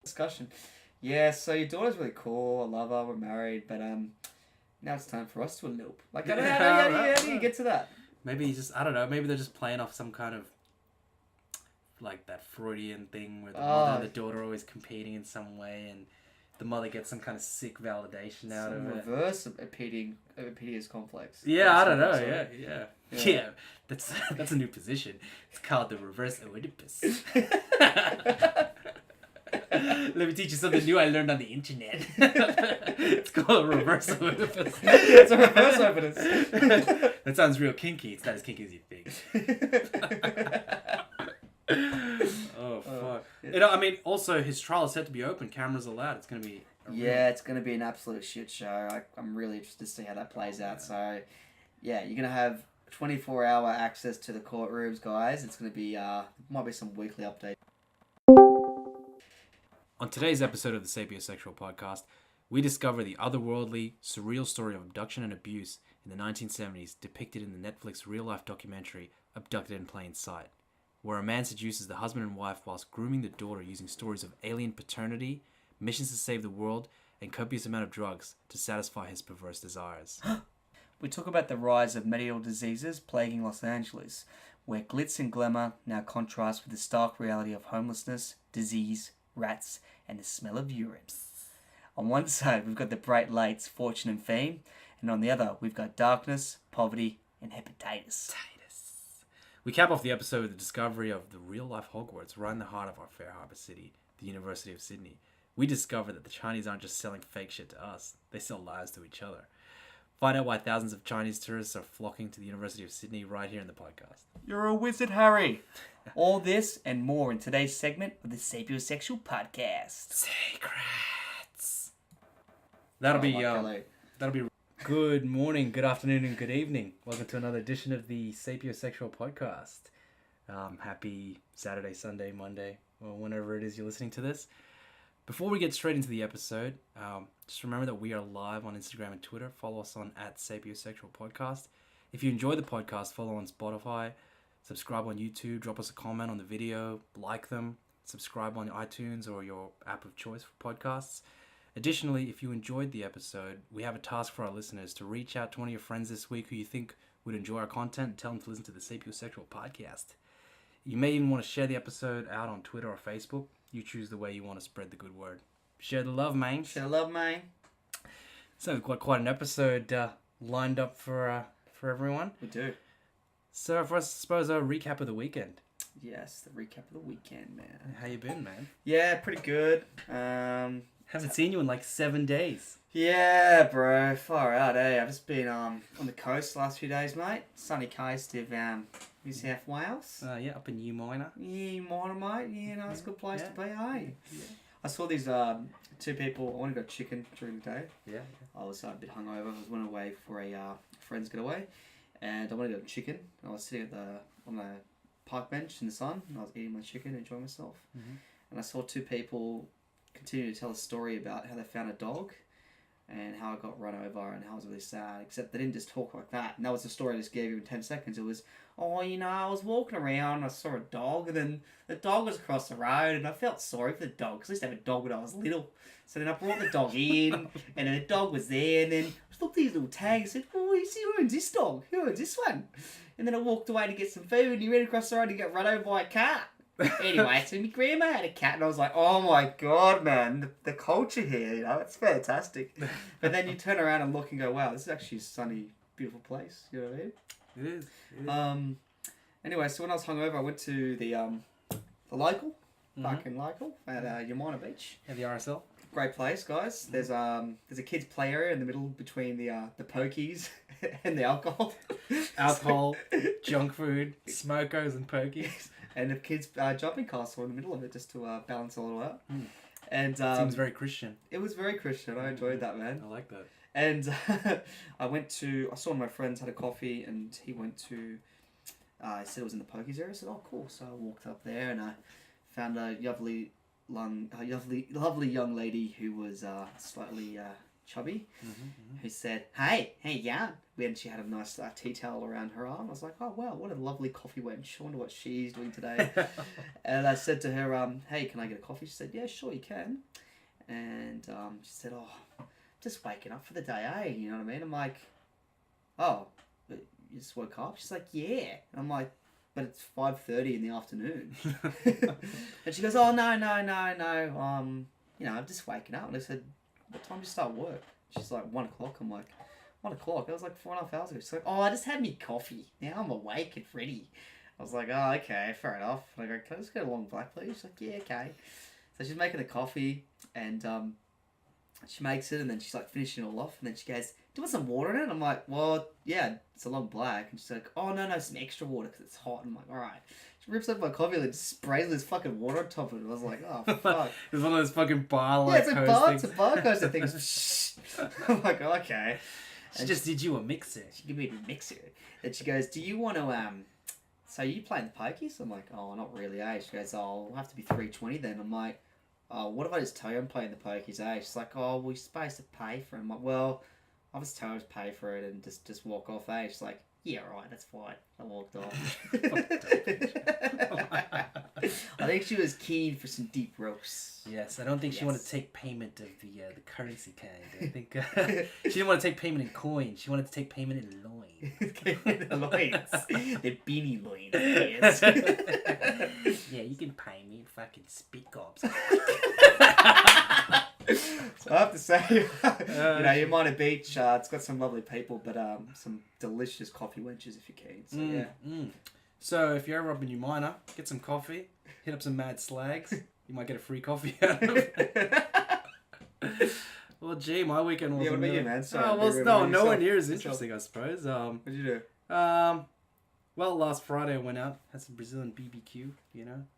Discussion. Yeah, so your daughter's really cool. I love her. We're married, but now it's time for us to elope. Like, how do you get to that? Maybe I don't know. Maybe they're just playing off some kind of like that Freudian thing where the mother and the daughter are always competing in some way, and the mother gets some kind of sick validation out of it. Reverse of Oedipus complex. Yeah, I don't know. Yeah. That's a new position. It's called the reverse Oedipus. Let me teach you something new I learned on the internet. It's called a reverse Oedipus. It's a reverse Oedipus. That sounds real kinky. It's not as kinky as you think. Oh, fuck. I mean, also, his trial is set to be open. Cameras allowed. It's going to be... it's going to be an absolute shit show. I'm really interested to see how that plays out. So, yeah, you're going to have 24-hour access to the courtrooms, guys. It's going to be... might be some weekly updates. On today's episode of the Sapiosexual Podcast, we discover the otherworldly, surreal story of abduction and abuse in the 1970s depicted in the Netflix real-life documentary Abducted in Plain Sight, where a man seduces the husband and wife whilst grooming the daughter using stories of alien paternity, missions to save the world, and copious amount of drugs to satisfy his perverse desires. We talk about the rise of medical diseases plaguing Los Angeles, where glitz and glamour now contrast with the stark reality of homelessness, disease, rats, and the smell of urine. On one side, we've got the bright lights, fortune and fame, and on the other, we've got darkness, poverty, and hepatitis. We cap off the episode with the discovery of the real-life Hogwarts right in the heart of our fair harbour city, the University of Sydney. We discover that the Chinese aren't just selling fake shit to us, they sell lies to each other. Find out why thousands of Chinese tourists are flocking to the University of Sydney right here in the podcast. You're a wizard, Harry! All this and more in today's segment of the Sapiosexual Podcast. Secrets. That'll be good morning, good afternoon, and good evening. Welcome to another edition of the Sapiosexual Podcast. Happy Saturday, Sunday, Monday, or whenever it is you're listening to this. Before we get straight into the episode, just remember that we are live on Instagram and Twitter. Follow us on @Sapiosexual Podcast. If you enjoy the podcast, follow on Spotify, subscribe on YouTube, drop us a comment on the video, like them, subscribe on iTunes or your app of choice for podcasts. Additionally, if you enjoyed the episode, we have a task for our listeners to reach out to one of your friends this week who you think would enjoy our content and tell them to listen to the Sapiosexual Podcast. You may even want to share the episode out on Twitter or Facebook. You choose the way you want to spread the good word. Share the love, man. Share the love, man. So we've got quite an episode lined up for everyone. We do. So for us, I suppose, a recap of the weekend. Yes, the recap of the weekend, man. How you been, man? Yeah, pretty good. Haven't seen you in like 7 days. Yeah, bro. Far out, eh? I've just been on the coast the last few days, mate. Sunny coast of New South Wales. Yeah, up in New Minor. Yeah, Minor, mate. Yeah, no, it's a good place to be, eh? Yeah. I saw these two people. I wanted to go chicken during the day. Yeah. I was a bit hungover. I went away for a friend's getaway, and I wanted to go chicken. I was sitting on the park bench in the sun, and I was eating my chicken, enjoying myself. Mm-hmm. And I saw two people continue to tell a story about how they found a dog and how it got run over and how it was really sad, except they didn't just talk like that. And that was the story I just gave you in 10 seconds. It was, I was walking around and I saw a dog, and then the dog was across the road, and I felt sorry for the dog, because I used to have a dog when I was little. So then I brought the dog in, and then the dog was there, and then I looked at these little tags and said, you see, who owns this dog? Who owns this one? And then I walked away to get some food, and he ran across the road and got run over by a cat. Anyway, so my grandma had a cat, and I was like, oh my god, man, the culture here, it's fantastic. But then you turn around and look and go, wow, this is actually a sunny, beautiful place, you know what I mean? It is. Anyway, so when I was hungover, I went to the local, back in local, at Yamina Beach. Yeah, the RSL. Great place, guys. There's a kids' play area in the middle between the pokies and the alcohol. Alcohol, junk food, smokers and pokies. And the kids' jumping castle in the middle of it, just to balance it all out. Mm. And seems very Christian. It was very Christian. I enjoyed that, man. I like that. And I saw one of my friends had a coffee, and he went to, I said it was in the pokies area. I said, oh, cool. So I walked up there, and I found a lovely young lady who was slightly Chubby, who said, hey, yeah. When she had a nice tea towel around her arm, I was like, oh, wow, what a lovely coffee wench. I wonder what she's doing today. And I said to her, hey, can I get a coffee? She said, yeah, sure, you can. And she said, oh, just waking up for the day, eh? You know what I mean? I'm like, oh, but you just woke up? She's like, yeah. And I'm like, but it's 5:30 in the afternoon. And she goes, oh, no. I'm just waking up. And I said, what time do you start work? She's like, 1 o'clock. I'm like, 1 o'clock? That was like 4.5 hours ago. She's like, oh, I just had me coffee. Now I'm awake and ready. I was like, oh, okay, fair enough. And I go, can I just get a long black, please? She's like, yeah, okay. So she's making the coffee, and she makes it, and then she's like finishing it all off, and then she goes, do you want some water in it? I'm like, well, yeah, it's a long black. And she's like, oh, no, some extra water because it's hot. And I'm like, all right. She rips up my coffee and just sprays this fucking water on top of it. I was like, oh, fuck. It's one of those fucking bar-like it's a bar coaster thing. I'm like, okay. She just did you a mixer. She gave me a mixer. And she goes, do you want to, so you playing the pokies? I'm like, oh, not really, eh? She goes, oh, it'll have to be 320 then. I'm like, oh, what if I just tell you I'm playing the pokies, eh? She's like, oh, we're supposed to pay for it. I'm like, well, I'll just tell her to pay for it and just walk off, eh? She's like, yeah, right, that's fine. I walked off. I think she was keen for some deep roasts. Yes, I don't think she wanted to take payment of the currency kind. I think she didn't want to take payment in coin. She wanted to take payment in loin. Loins. The beanie loins. Yes. Yeah, you can pay me in fucking spit gobs. So I have to say, Umina Beach, it's got some lovely people, but some delicious coffee wenches if you're keen. So yeah. So if you're ever up in Umina, get some coffee, hit up some mad slags. You might get a free coffee out of it. Well, gee, my weekend wasn't. Yeah, what about you, man? Sorry, no one here is interesting, I suppose. What'd you do? Well, last Friday I went out, had some Brazilian BBQ.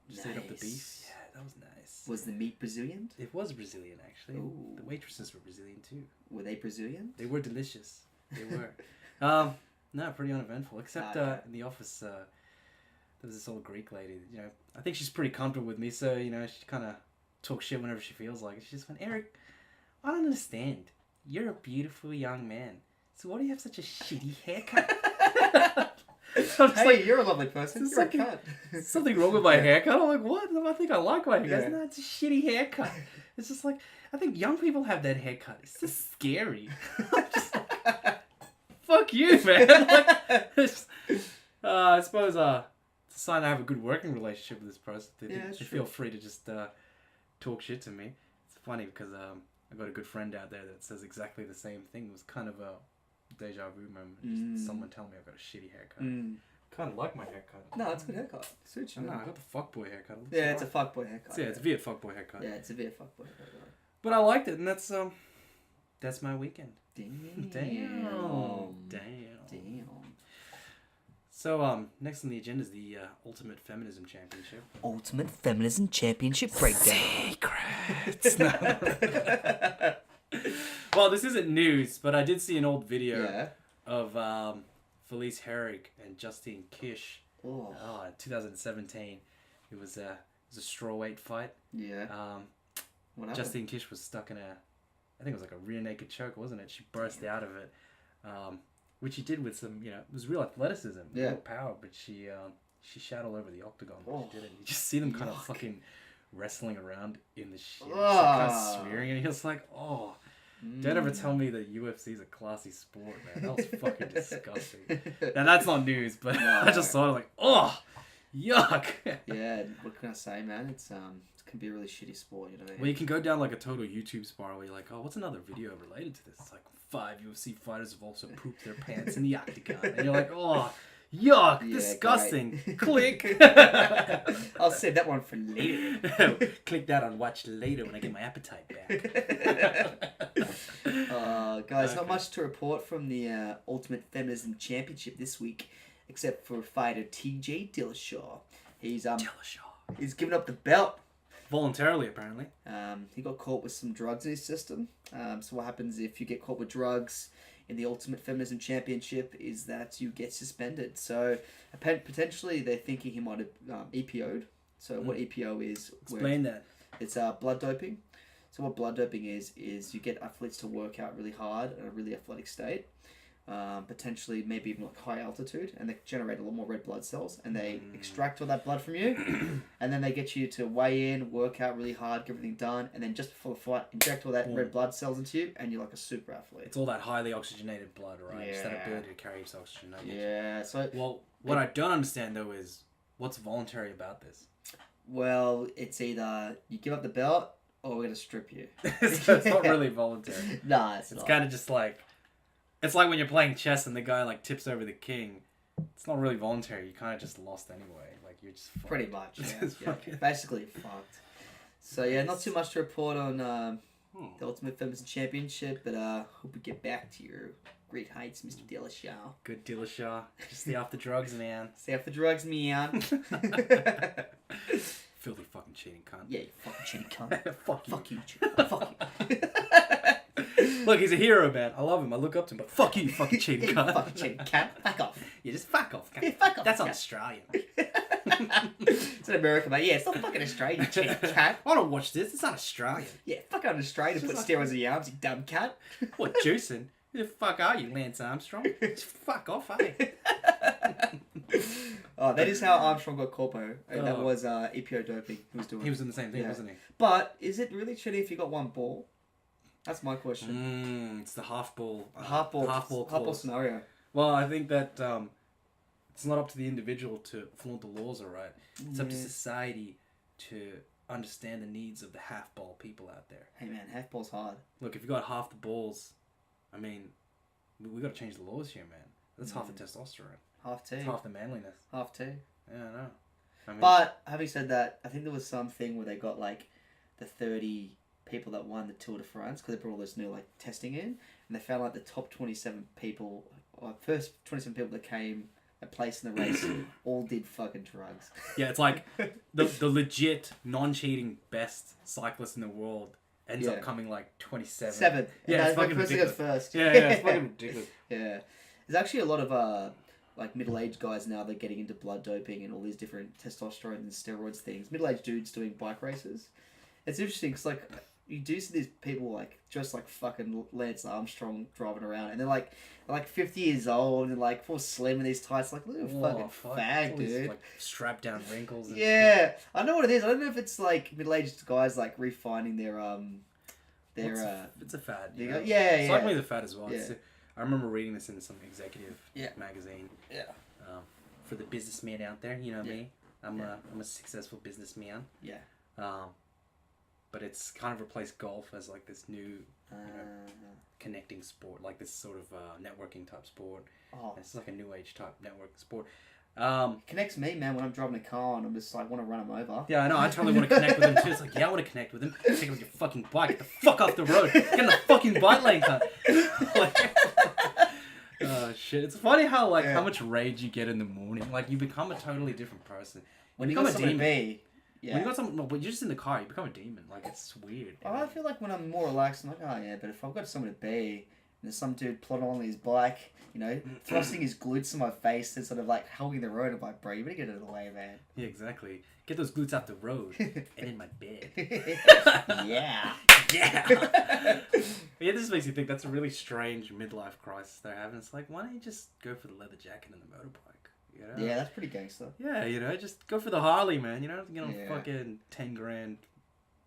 Just ate up the beef. Yeah, that was nice. Was the meat Brazilian? It was Brazilian, actually. Ooh. The waitresses were Brazilian too. Were they Brazilian? They were delicious. They were. No, pretty uneventful. Except in the office, there was this old Greek lady. I think she's pretty comfortable with me, so she kind of talks shit whenever she feels like it. She just went, Eric, I don't understand. You're a beautiful young man. So why do you have such a shitty haircut? Hey, you're a lovely person. You're a cunt. Something wrong with my haircut? I'm like, what? I think I like my haircut. No, it's a shitty haircut. It's just like, I think young people have that haircut. It's just scary. I'm just like, fuck you, man. I suppose it's a sign I have a good working relationship with this person. They feel free to just talk shit to me. It's funny because I got a good friend out there that says exactly the same thing. It was kind of a deja vu moment. Just someone telling me I've got a shitty haircut. Kind of like my haircut. No, it's a good haircut. Suits you. No, I got the fuckboy haircut. It's a fuckboy haircut. It's a Viet fuckboy haircut. Yeah, it's a Viet fuckboy haircut. But I liked it, and that's my weekend. Damn. So next on the agenda is the Ultimate Feminism Championship. Ultimate Feminism Championship breakdown. Secrets. Well, this isn't news, but I did see an old video of Felice Herrig and Justine Kish. In 2017. It was a strawweight fight. Yeah. What happened? Justine Kish was stuck in I think it was like a rear naked choke, wasn't it? She burst out of it, which she did with some, it was real athleticism, real power, but she shat all over the octagon. She did it. You just see them kind of fucking wrestling around in the shit, kind of smearing, and he was like, don't ever tell me that UFC is a classy sport, man. That was fucking disgusting. Now, that's not news, but I just saw it like, yuck. Yeah, what can I say, man? It can be a really shitty sport, Well, you can go down like a total YouTube spiral where you're like, what's another video related to this? It's like 5 UFC fighters have also pooped their pants in the octagon. And you're like, yuck, disgusting. Click. I'll save that one for later. Click that on watch later when I get my appetite back. Guys, not much to report from the Ultimate Feminism Championship this week, except for fighter TJ Dillashaw. He's given up the belt. Voluntarily, apparently. He got caught with some drugs in his system. So what happens if you get caught with drugs in the Ultimate Feminism Championship is that you get suspended. So potentially they're thinking he might have EPO'd. So what EPO is... Explain that. It's blood doping. So what blood doping is you get athletes to work out really hard at a really athletic state, potentially maybe even like high altitude, and they generate a lot more red blood cells, and they extract all that blood from you, and then they get you to weigh in, work out really hard, get everything done, and then just before the fight, inject all that red blood cells into you, and you're like a super athlete. It's all that highly oxygenated blood, right? Yeah. Just that ability to carry its oxygen. Yeah. So well, what I don't understand though is what's voluntary about this. Well, it's either you give up the belt or we're gonna strip you. So it's not really voluntary. Nah, it's It's not. kind of just like, it's like when you're playing chess and the guy like tips over the king. It's not really voluntary. You kind of just lost anyway. Like you're just fucked. Pretty much. It's Yeah. fucking- Basically fucked. So yeah, not too much to report on the Ultimate Feminism Championship, but hope we get back to your great heights, Mr. Dillashaw. Good Dillashaw. Just stay off the drugs, man. Stay off the drugs, man. Filthy fucking cheating cunt. Yeah, you fucking cheating cunt. Fuck you. Fuck you. Fuck you. Look, he's a hero, man. I love him. I look up to him, but fuck you, you fucking cheating You cunt. fucking cheating cunt. Fuck off. Yeah, just fuck off, cunt. Yeah, fuck off. That's cunt. Australian. It's in America, mate. Yeah, it's not fucking Australian, you cheating cunt. I don't watch this. It's not Australian. Yeah, fuck out of Australia to put steroids in your arms, you dumb cunt. What, juicing? Who the fuck are you, Lance Armstrong? Just fuck off, eh? Oh, that is how Armstrong got corpo. And that Oh. was EPO doping he was doing. He was in the same thing, Yeah. wasn't he? But is it really cheating if you got one ball? That's my question. It's the half ball. Half ball clause. scenario. Well, I think that it's not up to the individual to flaunt the laws, alright? It's up to society to understand the needs of the half ball people out there. Hey man, half ball's hard. Look, if you got half the balls, I mean, we got to change the laws here, man. That's half the testosterone. Half T. It's half the manliness. Half T. Yeah, I know. I mean, But having said that, I think there was something where they got like the 30 people that won the Tour de France because they brought all this new like testing in, and they found like the top 27 people, or first 27 people that came that placed in the race, all did fucking drugs. yeah, it's like the legit non-cheating best cyclist in the world ends up coming like 27. Seventh. Yeah, it's fucking person ridiculous. goes first. Yeah, it's fucking ridiculous. Yeah. There's actually a lot of like middle-aged guys now that are getting into blood doping and all these different testosterone and steroids things. Middle-aged dudes doing bike races. It's interesting because like you do see these people like just like fucking Lance Armstrong driving around, and they're like 50 years old and like full slim in these tights. Like look at a fucking fag, All these, dude. like strapped down wrinkles. And Yeah, I know what it is. I don't know if it's like middle-aged guys like refining their it's a fad. you You know? know? Yeah, It's yeah. like me the fad as well. Yeah. I remember reading this in some executive Yeah. magazine. Yeah. For the businessman out there, you know Yeah. me. I'm a successful businessman. Yeah. But it's kind of replaced golf as like this new connecting sport, like this sort of networking type sport. Oh, It's like a new age type network sport. connects me, man, when I'm driving a car and I'm just like want to run him over. Yeah, I know. I totally want to connect with him too. It's like, yeah, I want to connect with him. Take him with your fucking bike. Get the fuck off the road. Get in the fucking bike lane, cunt. Like, oh shit! It's funny how like how much rage you get in the morning. Like you become a totally different person. When you become got a something to demon. be, yeah. When you got something, no, but you're just in the car. You become a demon. Like it's weird. I feel like when I'm more relaxed, I'm like, oh yeah, but if I've got somewhere to be, and there's some dude plodding on his bike, you know, thrusting his glutes in my face and sort of like hugging the road, I'm like, bro, you better get out of the way, man. Yeah, exactly. Get those glutes out the road and in my bed. Yeah. Yeah. Yeah, this makes you think that's a really strange midlife crisis they're having. It's like, why don't you just go for the leather jacket and the motorbike? You know? Yeah, that's pretty gangster. Yeah, you know, just go for the Harley, man. You don't have to get on Yeah. fucking 10 grand,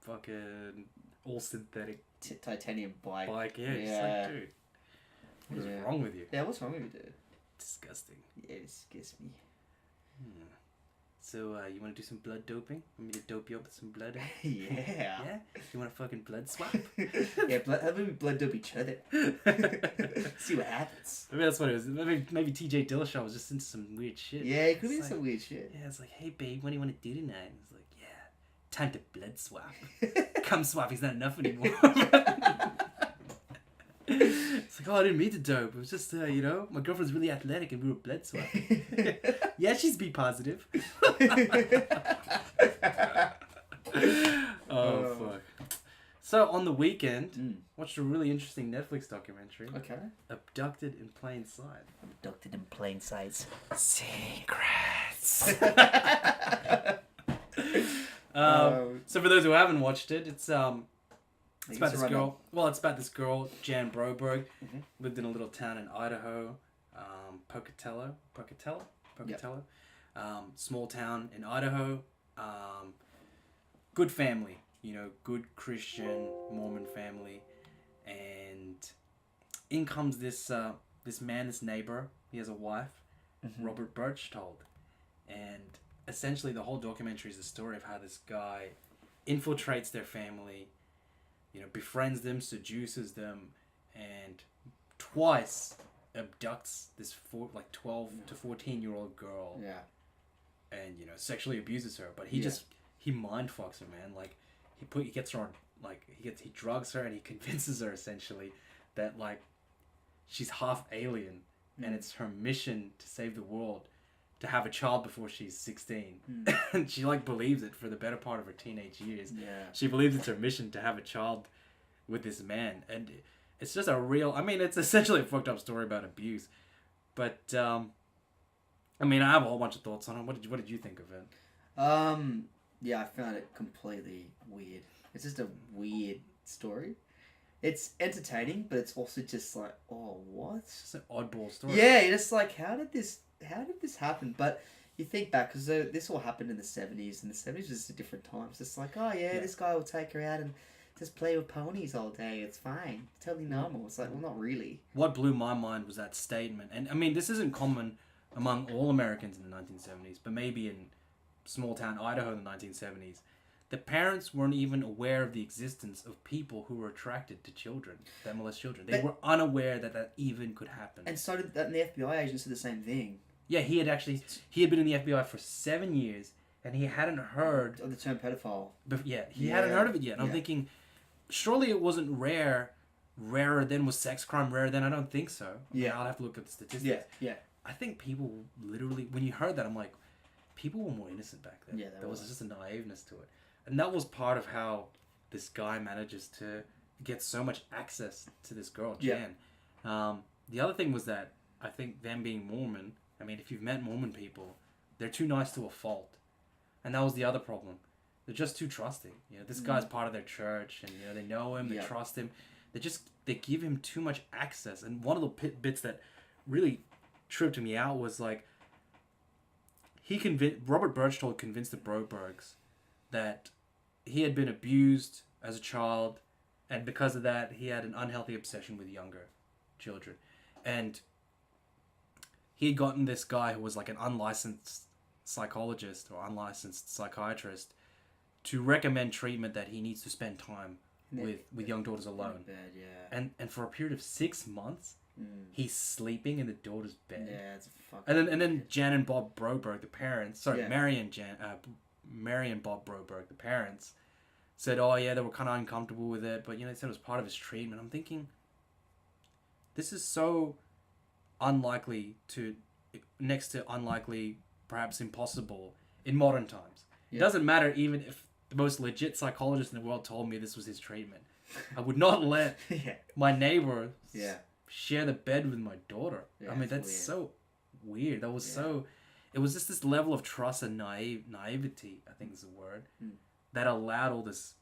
fucking all synthetic Titanium bike. bike. Yeah, just like, dude, what is wrong with you? Yeah, what's wrong with you, dude? Disgusting. Yeah, it scares me. So, you want to do some blood doping? Want me to dope you up with some blood? Yeah. Yeah? You want a fucking blood swap? Yeah, how about we blood dope each other? See what happens. Maybe that's what it was. Maybe TJ Dillashaw was just into some weird shit. Yeah, it could be It's some like, weird shit. Yeah, it's like, hey babe, what do you want to do tonight? And it's like, yeah, time to blood swap. Cum swapping's not enough anymore. It's like, oh, I didn't mean to dope. It was just, you know, my girlfriend's really athletic and we were blood swapping. Yeah, she's B positive. Oh, fuck. So, on the weekend, watched a really interesting Netflix documentary. Okay. Abducted in Plain Sight. Abducted in plain sight. Secrets. So for those who haven't watched it, it's It's about this girl. Well, it's about this girl, Jan Broberg, lived in a little town in Idaho, Pocatello. Yep. Small town in Idaho. Good family, good Christian Mormon family, and in comes this man, this neighbor. He has a wife, Robert Berchtold, and essentially the whole documentary is the story of how this guy infiltrates their family, befriends them, seduces them, and twice abducts this 12 to 14-year-old girl. Yeah. And sexually abuses her, but he mind fucks her, man. Like he gets her on, like he drugs her and he convinces her essentially that like she's half alien and it's her mission to save the world, to have a child before she's 16. And she like believes it for the better part of her teenage years. Yeah. She believes it's her mission to have a child with this man, and it's just it's essentially a fucked up story about abuse. But I have a whole bunch of thoughts on it. What did you think of it? Yeah, I found it completely weird. It's just a weird story. It's entertaining, but it's also just like, oh, what? It's just an oddball story. Yeah, you're just like, how did this happen? But you think back, because this all happened in the 70s, and the 70s was just a different time. It's just like, oh yeah, this guy will take her out and just play with ponies all day. It's fine. It's totally normal. It's like, well, not really. What blew my mind was that statement. And this isn't common among all Americans in the 1970s, but maybe in small town Idaho in the 1970s. The parents weren't even aware of the existence of people who were attracted to children, that molest children. They were unaware that even could happen. And so did that, and the FBI agents did the same thing. Yeah, he had been in the FBI for 7 years, and he hadn't heard of the term pedophile. He hadn't heard of it yet. And I'm thinking, surely it wasn't rarer than was sex crime rarer than? I don't think so. I'll have to look at the statistics. Yeah. I think people literally, when you heard that, I'm like, people were more innocent back then. Yeah, there was just a naiveness to it. And that was part of how this guy manages to get so much access to this girl, Jan. The other thing was that I think them being Mormon, if you've met Mormon people, they're too nice to a fault. And that was the other problem. They're just too trusting. This guy's part of their church, and they know him, they trust him. They give him too much access. And one of the bits that really tripped me out was like, Robert Berchtold convinced the Brobergs that he had been abused as a child, and because of that, he had an unhealthy obsession with younger children. And he had gotten this guy who was like an unlicensed psychologist or unlicensed psychiatrist to recommend treatment that he needs to spend time with young daughters alone. And for a period of 6 months, he's sleeping in the daughter's bed. Yeah, it's fucking. And then Jan and Bob Broberg, the parents. Mary and Bob Broberg, the parents, said, "Oh yeah, they were kind of uncomfortable with it, but they said it was part of his treatment." I'm thinking, this is so next to unlikely, perhaps impossible in modern times. It doesn't matter even if the most legit psychologist in the world told me this was his treatment. I would not let my neighbor share the bed with my daughter. That's weird. So weird. That was so... It was just this level of trust and naivety, I think is the word, that allowed all this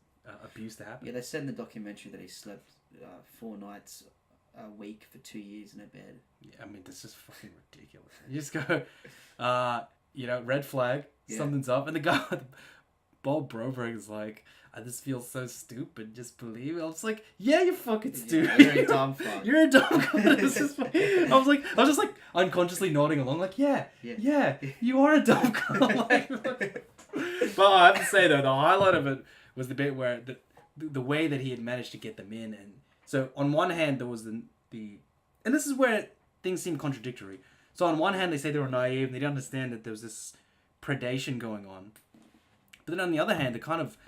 abuse to happen. Yeah, they said in the documentary that he slept 4 nights a week for 2 years in a bed. Yeah, this is fucking ridiculous. You just go, red flag, something's up. And the guy, Bob Broberg, is like, I just feel so stupid, just believe it. I was like, yeah, you're fucking stupid. You're a dumb fuck. You're a dumb fuck. I was just like unconsciously nodding along, like, yeah, you are a dumb cunt. But I have to say though, the highlight of it was the bit where the way that he had managed to get them in. And so on one hand there was the and this is where things seem contradictory. So on one hand they say they were naive and they didn't understand that there was this predation going on. But then on the other hand, they're kind of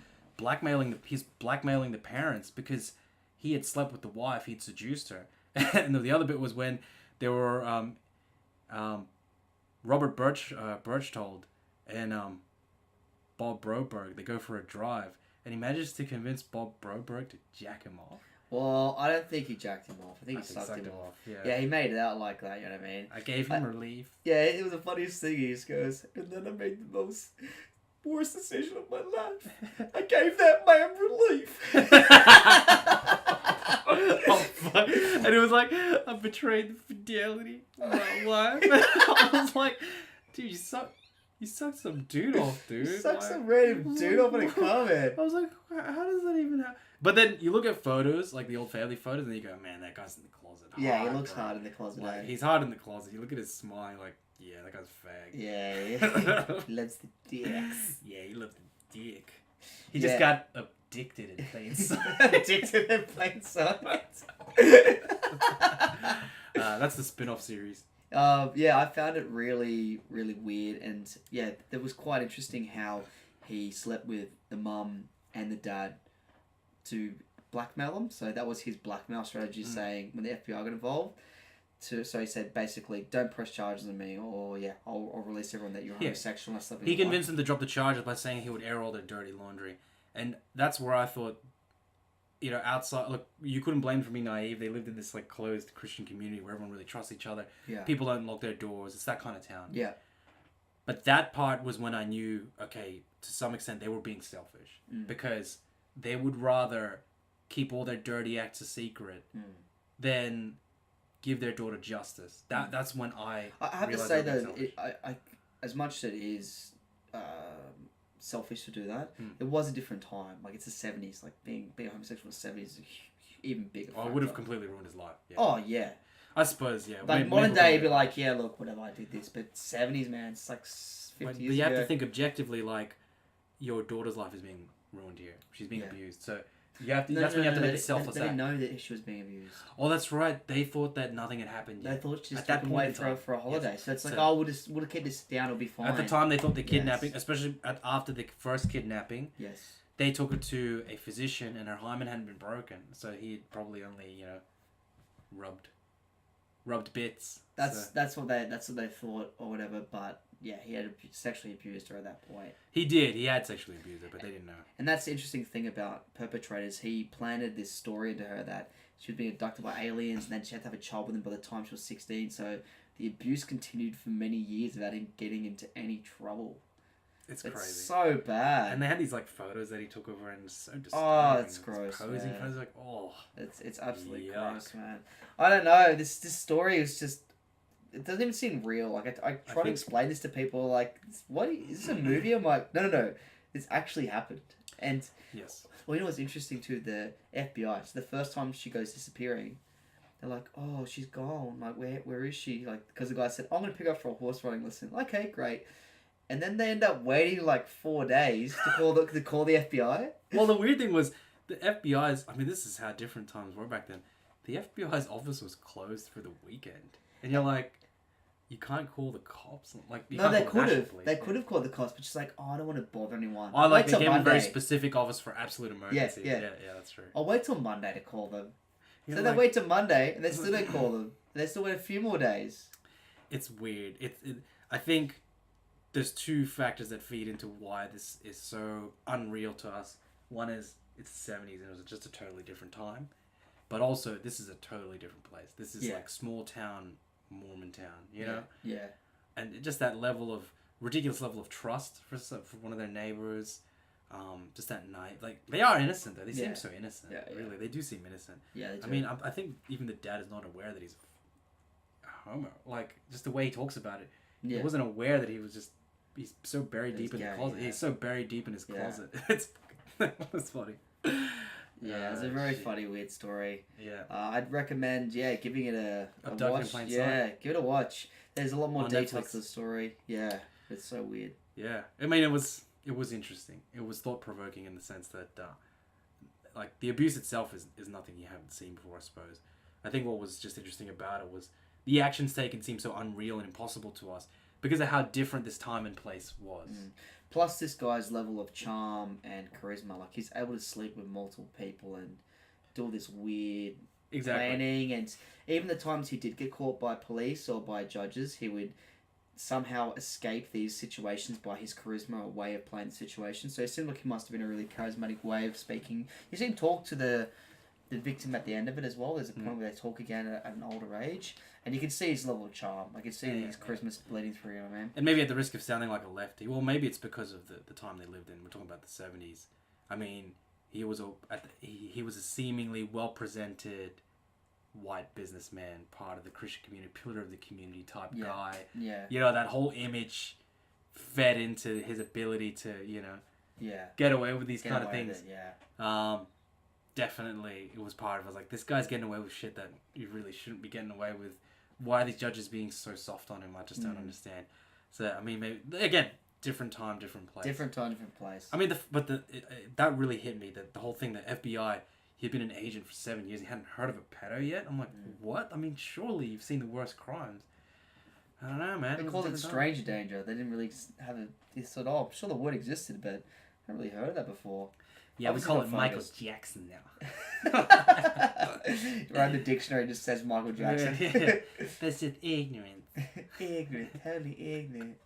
he's blackmailing the parents because he had slept with the wife, he'd seduced her. And the other bit was when there were Robert Berchtold and Bob Broberg. They go for a drive, and he manages to convince Bob Broberg to jack him off. Well, I don't think he jacked him off. I think he sucked him off. Yeah, he made it out like that, you know what I mean? I gave him relief. Yeah, it was the funniest thing. He just goes, and then I made the most worst decision of my life. I gave that man relief. Oh, fuck. And it was like, I betrayed the fidelity of my wife. I was like, dude, you sucked some dude off, dude. You sucked some random dude off in a comment. I was like, how does that even happen? But then you look at photos, like the old family photos, and you go, man, that guy's in the closet. Yeah, he looks hard in the closet. Like, he's hard in the closet. You look at his smile, you're like, yeah, that guy's fag. Yeah. He loves the dicks. Yeah, he loves the dick. He just got addicted in plain sight. Addicted in plain sight. That's the spin-off series. I found it really, really weird, and yeah, it was quite interesting how he slept with the mum and the dad to blackmail them. So that was his blackmail strategy, saying when the FBI got involved. So he said basically, don't press charges on me, or I'll release everyone that you're homosexual. And He convinced them to drop the charges by saying he would air all their dirty laundry, and that's where I thought, you know, outside, look, you couldn't blame them for being naive. They lived in this like closed Christian community where everyone really trusts each other. Yeah. People don't lock their doors. It's that kind of town. Yeah. But that part was when I knew, okay, to some extent they were being selfish because they would rather keep all their dirty acts a secret than give their daughter justice. That's when I have to say though, I as much as it is selfish to do that, it was a different time. Like it's the 70s. Like being homosexual in the 70s is even bigger. Oh, it would have completely ruined his life. Yeah. Oh yeah. I suppose, yeah. Like modern day, you'd be like, yeah, look, whatever, I did this. But 70s, man, it's like 50 years ago. But you have to think objectively, like, your daughter's life is being ruined here. She's being abused. So you have to. That's when you have to make a selfless act. They didn't know that she was being abused. Oh, that's right. They thought that nothing had happened yet. They thought she just took them away for a holiday. Yes. So it's like, we'll keep this down, it'll be fine. At the time, they thought the kidnapping, especially after the first kidnapping, they took her to a physician and her hymen hadn't been broken. So he'd probably only, you know, rubbed bits. That's what they thought or whatever, but yeah, he had sexually abused her at that point. He did. He had sexually abused her, but they didn't know. And that's the interesting thing about perpetrators. He planted this story into her that she was being abducted by aliens, and then she had to have a child with him by the time she was 16. So the abuse continued for many years without him getting into any trouble. It's crazy. So bad. And they had these like photos that he took over, and it's so disturbing. Oh, it's gross. Posing man. photos, like, oh, it's absolutely yuck. gross, man. I don't know. This story is just. It doesn't even seem real. Like I try to explain this to people. Like, what is this a movie? I'm like, no. This actually happened. And yes. Well, you know what's interesting too? The FBI. So the first time she goes disappearing, they're like, oh, she's gone. Like, where is she? Like, because the guy said, I'm gonna pick her up for a horse riding lesson. Okay, great. And then they end up waiting like 4 days to call the FBI. Well, the weird thing was the FBI's. I mean, this is how different times were back then. The FBI's office was closed for the weekend, and you're like, you can't call the cops. Like, no, they could have. They could have called the cops, but she's like, oh, I don't want to bother anyone. Oh, like they gave a very specific office for absolute emergency. Yeah, that's true. I'll wait till Monday to call them. So they wait till Monday, and they still don't call them. And they still wait a few more days. It's weird. I think there's two factors that feed into why this is so unreal to us. One is it's the 70s and it was just a totally different time. But also, this is a totally different place. This is like small town, Mormon town, you know? Yeah. And just that ridiculous level of trust for one of their neighbors. Just that night. Like, they are innocent, though. They seem so innocent. Yeah, really, they do seem innocent. Yeah, they do. I mean, I think even the dad is not aware that he's a homo. Like, just the way he talks about it. Yeah. He wasn't aware that he was just... He's so buried deep in the closet. Yeah. He's so buried deep in his closet. It's funny. Yeah, it's a very funny, weird story. Yeah. I'd recommend, giving it a watch. Yeah, give it a watch. There's a lot more details to the story. Yeah, it's so weird. Yeah, I mean, it was interesting. It was thought-provoking in the sense that, like, the abuse itself is nothing you haven't seen before, I suppose. I think what was just interesting about it was the actions taken seemed so unreal and impossible to us because of how different this time and place was. Plus this guy's level of charm and charisma. Like, he's able to sleep with multiple people and do all this weird planning. And even the times he did get caught by police or by judges, he would somehow escape these situations by his charisma or way of playing the situation. So it seemed like he must have been a really charismatic way of speaking. You see him talk to the the victim at the end of it as well. There's a point where they talk again at an older age, and you can see his level of charm. I can see his charisma bleeding through, you know what I mean? And maybe at the risk of sounding like a lefty, well, maybe it's because of the time they lived in. We're talking about the 70s. I mean, he was a seemingly well-presented white businessman, part of the Christian community, pillar of the community type guy. Yeah. You know, that whole image fed into his ability to, get away with these kind of things. Definitely, it was part of it. I was like, this guy's getting away with shit that you really shouldn't be getting away with. Why are these judges being so soft on him? I just don't understand. So, I mean, maybe, again, different time, different place. Different time, different place. I mean, that really hit me. The whole thing, the FBI, he'd been an agent for 7 years. He hadn't heard of a pedo yet. I'm like, what? I mean, surely you've seen the worst crimes. I don't know, man. They called it stranger danger. They didn't really have this sort of... I'm sure the word existed, but I haven't really heard of that before. Yeah, we call it Michael Jackson now. Right in the dictionary, it just says Michael Jackson. That's just ignorant. Ignorant, totally ignorant.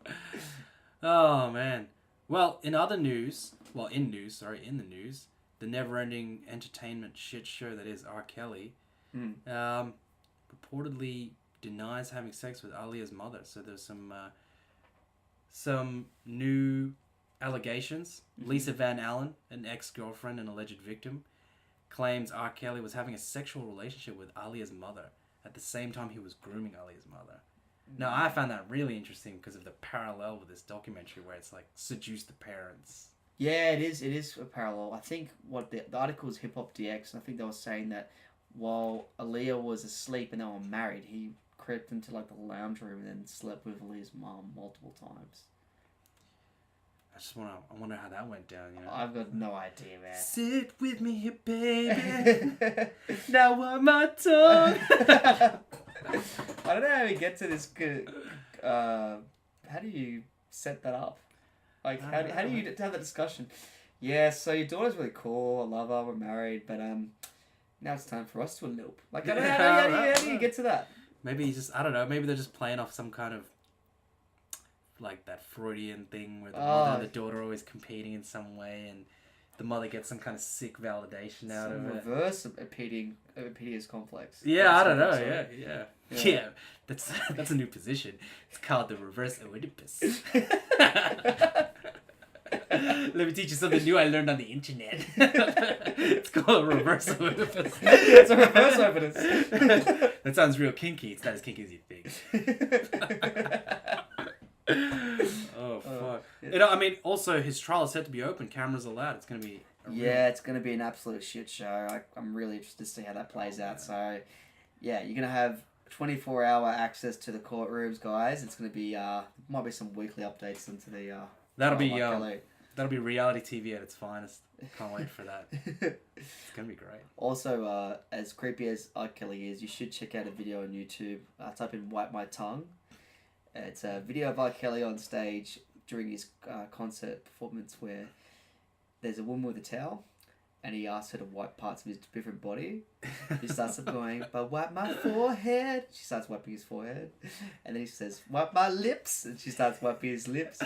Oh, man. Well, in the news, the never-ending entertainment shit show that is R. Kelly, reportedly denies having sex with Alia's mother. So there's some new allegations. Lisa Van Allen, an ex-girlfriend and alleged victim, claims R. Kelly was having a sexual relationship with Alia's mother at the same time he was grooming Alia's mother. Now, I found that really interesting because of the parallel with this documentary where it's like seduce the parents. Yeah, it is a parallel. I think what the article was Hip Hop DX, and I think they were saying that while Aaliyah was asleep and they were married, he crept into like the lounge room and then slept with Aaliyah's mom multiple times. I wonder how that went down, you know? I've got no idea, man. Sit with me, baby. Now on my tongue. I don't know how you get to this good... how do you set that up? Like, how do you have that discussion? Yeah, so your daughter's really cool. I love her. We're married. But now it's time for us to elope. Like, how do you get to that? Maybe I don't know. Maybe they're just playing off some kind of like that Freudian thing where the mother and the daughter are always competing in some way, and the mother gets some kind of sick validation out of it. Reverse of Oedipus complex. Yeah, I don't know. Yeah. That's a new position. It's called the reverse Oedipus. Let me teach you something new I learned on the internet. It's called a reverse Oedipus. It's a reverse Oedipus. That sounds real kinky. It's not as kinky as you think. Oh, fuck. I mean, also, his trial is set to be open. Cameras allowed. It's going to be... it's going to be an absolute shit show. I'm really interested to see how that plays out. So, yeah, you're going to have 24-hour access to the courtrooms, guys. It's going to be... might be some weekly updates into the... That'll be reality TV at its finest. Can't wait for that. It's going to be great. Also, as creepy as R. Kelly is, you should check out a video on YouTube. Type in Wipe My Tongue. It's a video of R. Kelly on stage during his concert performance where there's a woman with a towel and he asks her to wipe parts of his different body. He starts going, but wipe my forehead. She starts wiping his forehead. And then he says, wipe my lips. And she starts wiping his lips.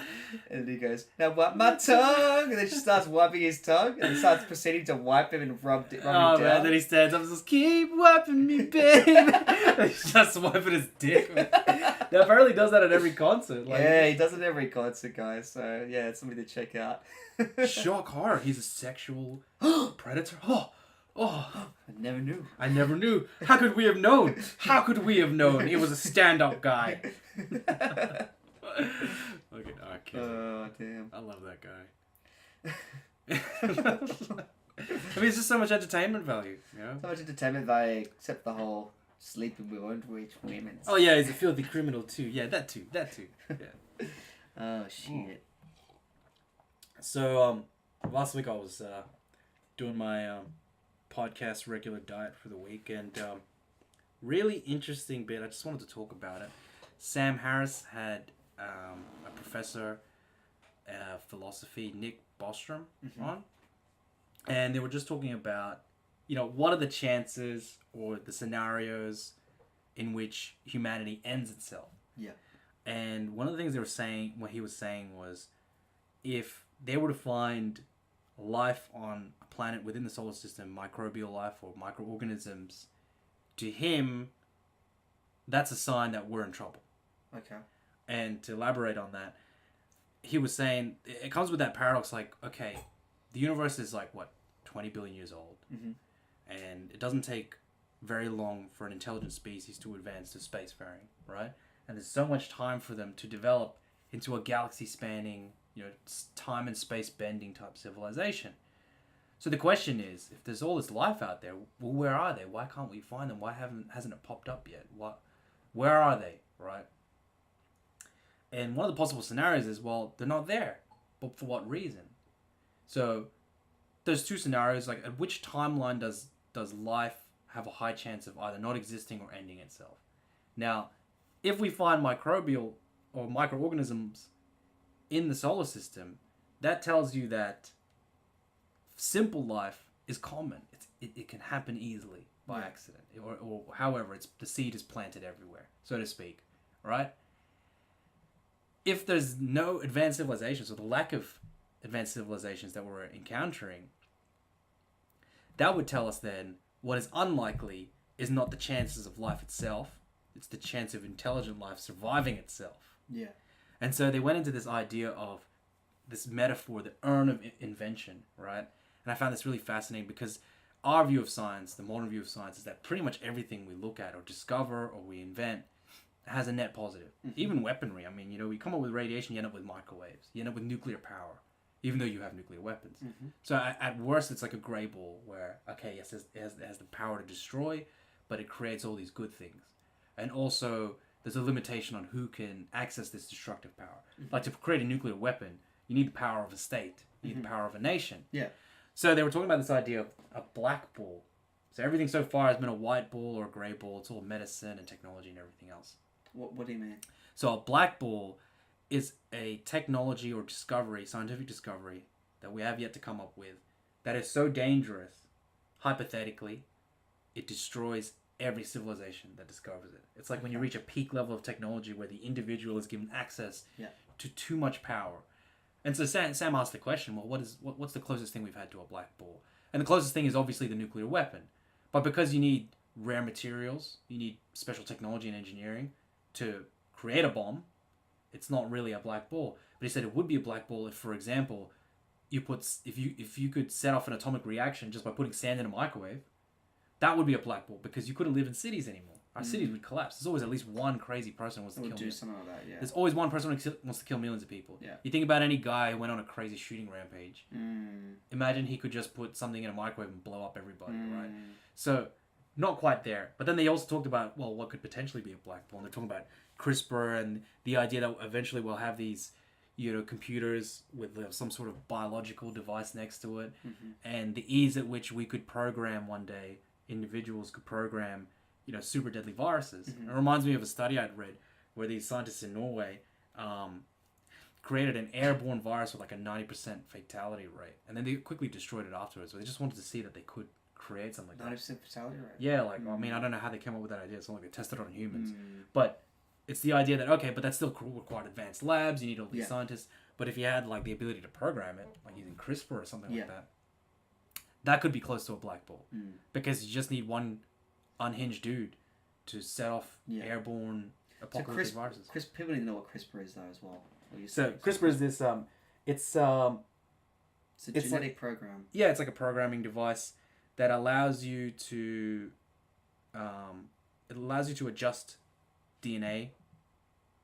And then he goes, now wipe my tongue. And then she starts wiping his tongue. And he starts proceeding to wipe him and rub him down. Man, and then he stands up and says, keep wiping me, babe. And he starts wiping his dick. He apparently does that at every concert. Yeah, he does it at every concert, guys. So, yeah, it's something to check out. Shock horror. He's a sexual predator. I never knew. How could we have known? He was a stand-up guy. Look at R. Kelly. Oh, damn. I love that guy. I mean, it's just so much entertainment value, you know? So much entertainment value, except the whole sleeping with underage women. Oh, yeah, he's a filthy criminal, too. Yeah, that too. Yeah. Oh, shit. So, last week I was doing my podcast regular diet for the week, and really interesting bit. I just wanted to talk about it. Sam Harris had a professor of philosophy, Nick Bostrom, on, and they were just talking about, what are the chances or the scenarios in which humanity ends itself. Yeah. And one of the things what he was saying was, if they were to find life on a planet within the solar system, microbial life or microorganisms, to him, that's a sign that we're in trouble. Okay. And to elaborate on that, he was saying it comes with that paradox, like, okay, the universe is like, what, 20 billion years old. Mm-hmm. And it doesn't take very long for an intelligent species to advance to spacefaring, right? And there's so much time for them to develop into a galaxy-spanning, time and space-bending type civilization. So the question is, if there's all this life out there, well, where are they? Why can't we find them? Why hasn't it popped up yet? Where are they, right? And one of the possible scenarios is, well, they're not there. But for what reason? So there's two scenarios, like at which timeline does life have a high chance of either not existing or ending itself? Now, if we find microbial or microorganisms in the solar system, that tells you that simple life is common. It can happen easily by accident, or however, the seed is planted everywhere, so to speak, right? If there's no advanced civilizations, or the lack of advanced civilizations that we're encountering, that would tell us then what is unlikely is not the chances of life itself, it's the chance of intelligent life surviving itself. Yeah. And so they went into this idea of this metaphor, the urn of invention, right? And I found this really fascinating because our view of science, the modern view of science, is that pretty much everything we look at or discover or we invent has a net positive. Mm-hmm. Even weaponry. I mean, we come up with radiation, you end up with microwaves. You end up with nuclear power, even though you have nuclear weapons. Mm-hmm. So at worst, it's like a gray ball where, okay, yes, it has the power to destroy, but it creates all these good things. And also, there's a limitation on who can access this destructive power. Mm-hmm. Like to create a nuclear weapon, you need the power of a state. You need the power of a nation. Yeah. So they were talking about this idea of a black ball. So everything so far has been a white ball or a grey ball. It's all medicine and technology and everything else. What do you mean? So a black ball is a technology or discovery, scientific discovery, that we have yet to come up with that is so dangerous, hypothetically, it destroys every civilization that discovers it. It's like when you reach a peak level of technology where the individual is given access to too much power. And so Sam asked the question, well, what's the closest thing we've had to a black ball? And the closest thing is obviously the nuclear weapon. But because you need rare materials, you need special technology and engineering to create a bomb, it's not really a black ball. But he said it would be a black ball if, for example, if you could set off an atomic reaction just by putting sand in a microwave, that would be a black ball because you couldn't live in cities anymore. Our cities would collapse. There's always at least one crazy person who wants to kill millions. Something like that, yeah. There's always one person who wants to kill millions of people. Yeah. You think about any guy who went on a crazy shooting rampage. Imagine he could just put something in a microwave and blow up everybody, right? So, not quite there. But then they also talked about, well, what could potentially be a black ball. And they're talking about CRISPR and the idea that eventually we'll have these, computers with some sort of biological device next to it. And the ease at which we could program one day, individuals could program super deadly viruses. It reminds me of a study I'd read where these scientists in Norway created an airborne virus with like a 90% fatality rate, and then they quickly destroyed it afterwards. So they just wanted to see that they could create something like 90% fatality rate? Yeah, I mean, I don't know how they came up with that idea. It's not like they tested it on humans. But it's the idea that, okay, but that still required advanced labs. You need all these scientists. But if you had like the ability to program it, like using CRISPR or something like that, that could be close to a black ball. Because you just need one unhinged dude to set off airborne apocalyptic viruses. People need to know what CRISPR is though as well. So CRISPR is this it's a genetic program. Yeah, it's like a programming device that allows you to adjust DNA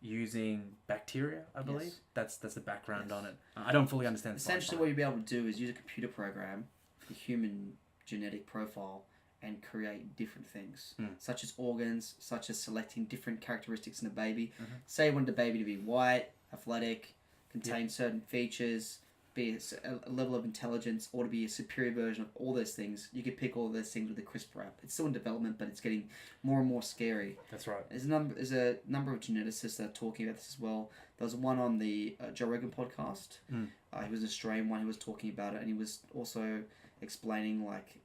using bacteria, I believe. That's the background on it. I don't fully understand the science. Essentially what you'll be able to do is use a computer program for the human genetic profile and create different things, such as organs, such as selecting different characteristics in a baby. Say you wanted the baby to be white, athletic, contain certain features, be a level of intelligence, or to be a superior version of all those things. You could pick all those things with the CRISPR app. It's still in development, but it's getting more and more scary. That's right. There's a number of geneticists that are talking about this as well. There was one on the Joe Rogan podcast. He was an Australian one who was talking about it, and he was also explaining like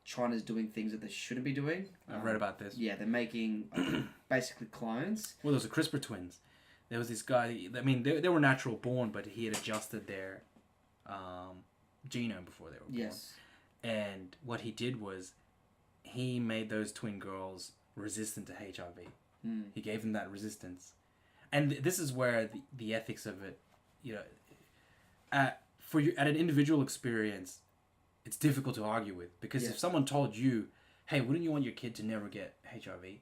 China's doing things that they shouldn't be doing. I've read about this. Yeah, they're making basically clones. Well, those are CRISPR twins. There was this guy, I mean, they were natural born, but he had adjusted their genome before they were born. Yes. And what he did was he made those twin girls resistant to HIV. He gave them that resistance. And this is where the ethics of it, at an individual experience, it's difficult to argue with. Because if someone told you, hey, wouldn't you want your kid to never get HIV?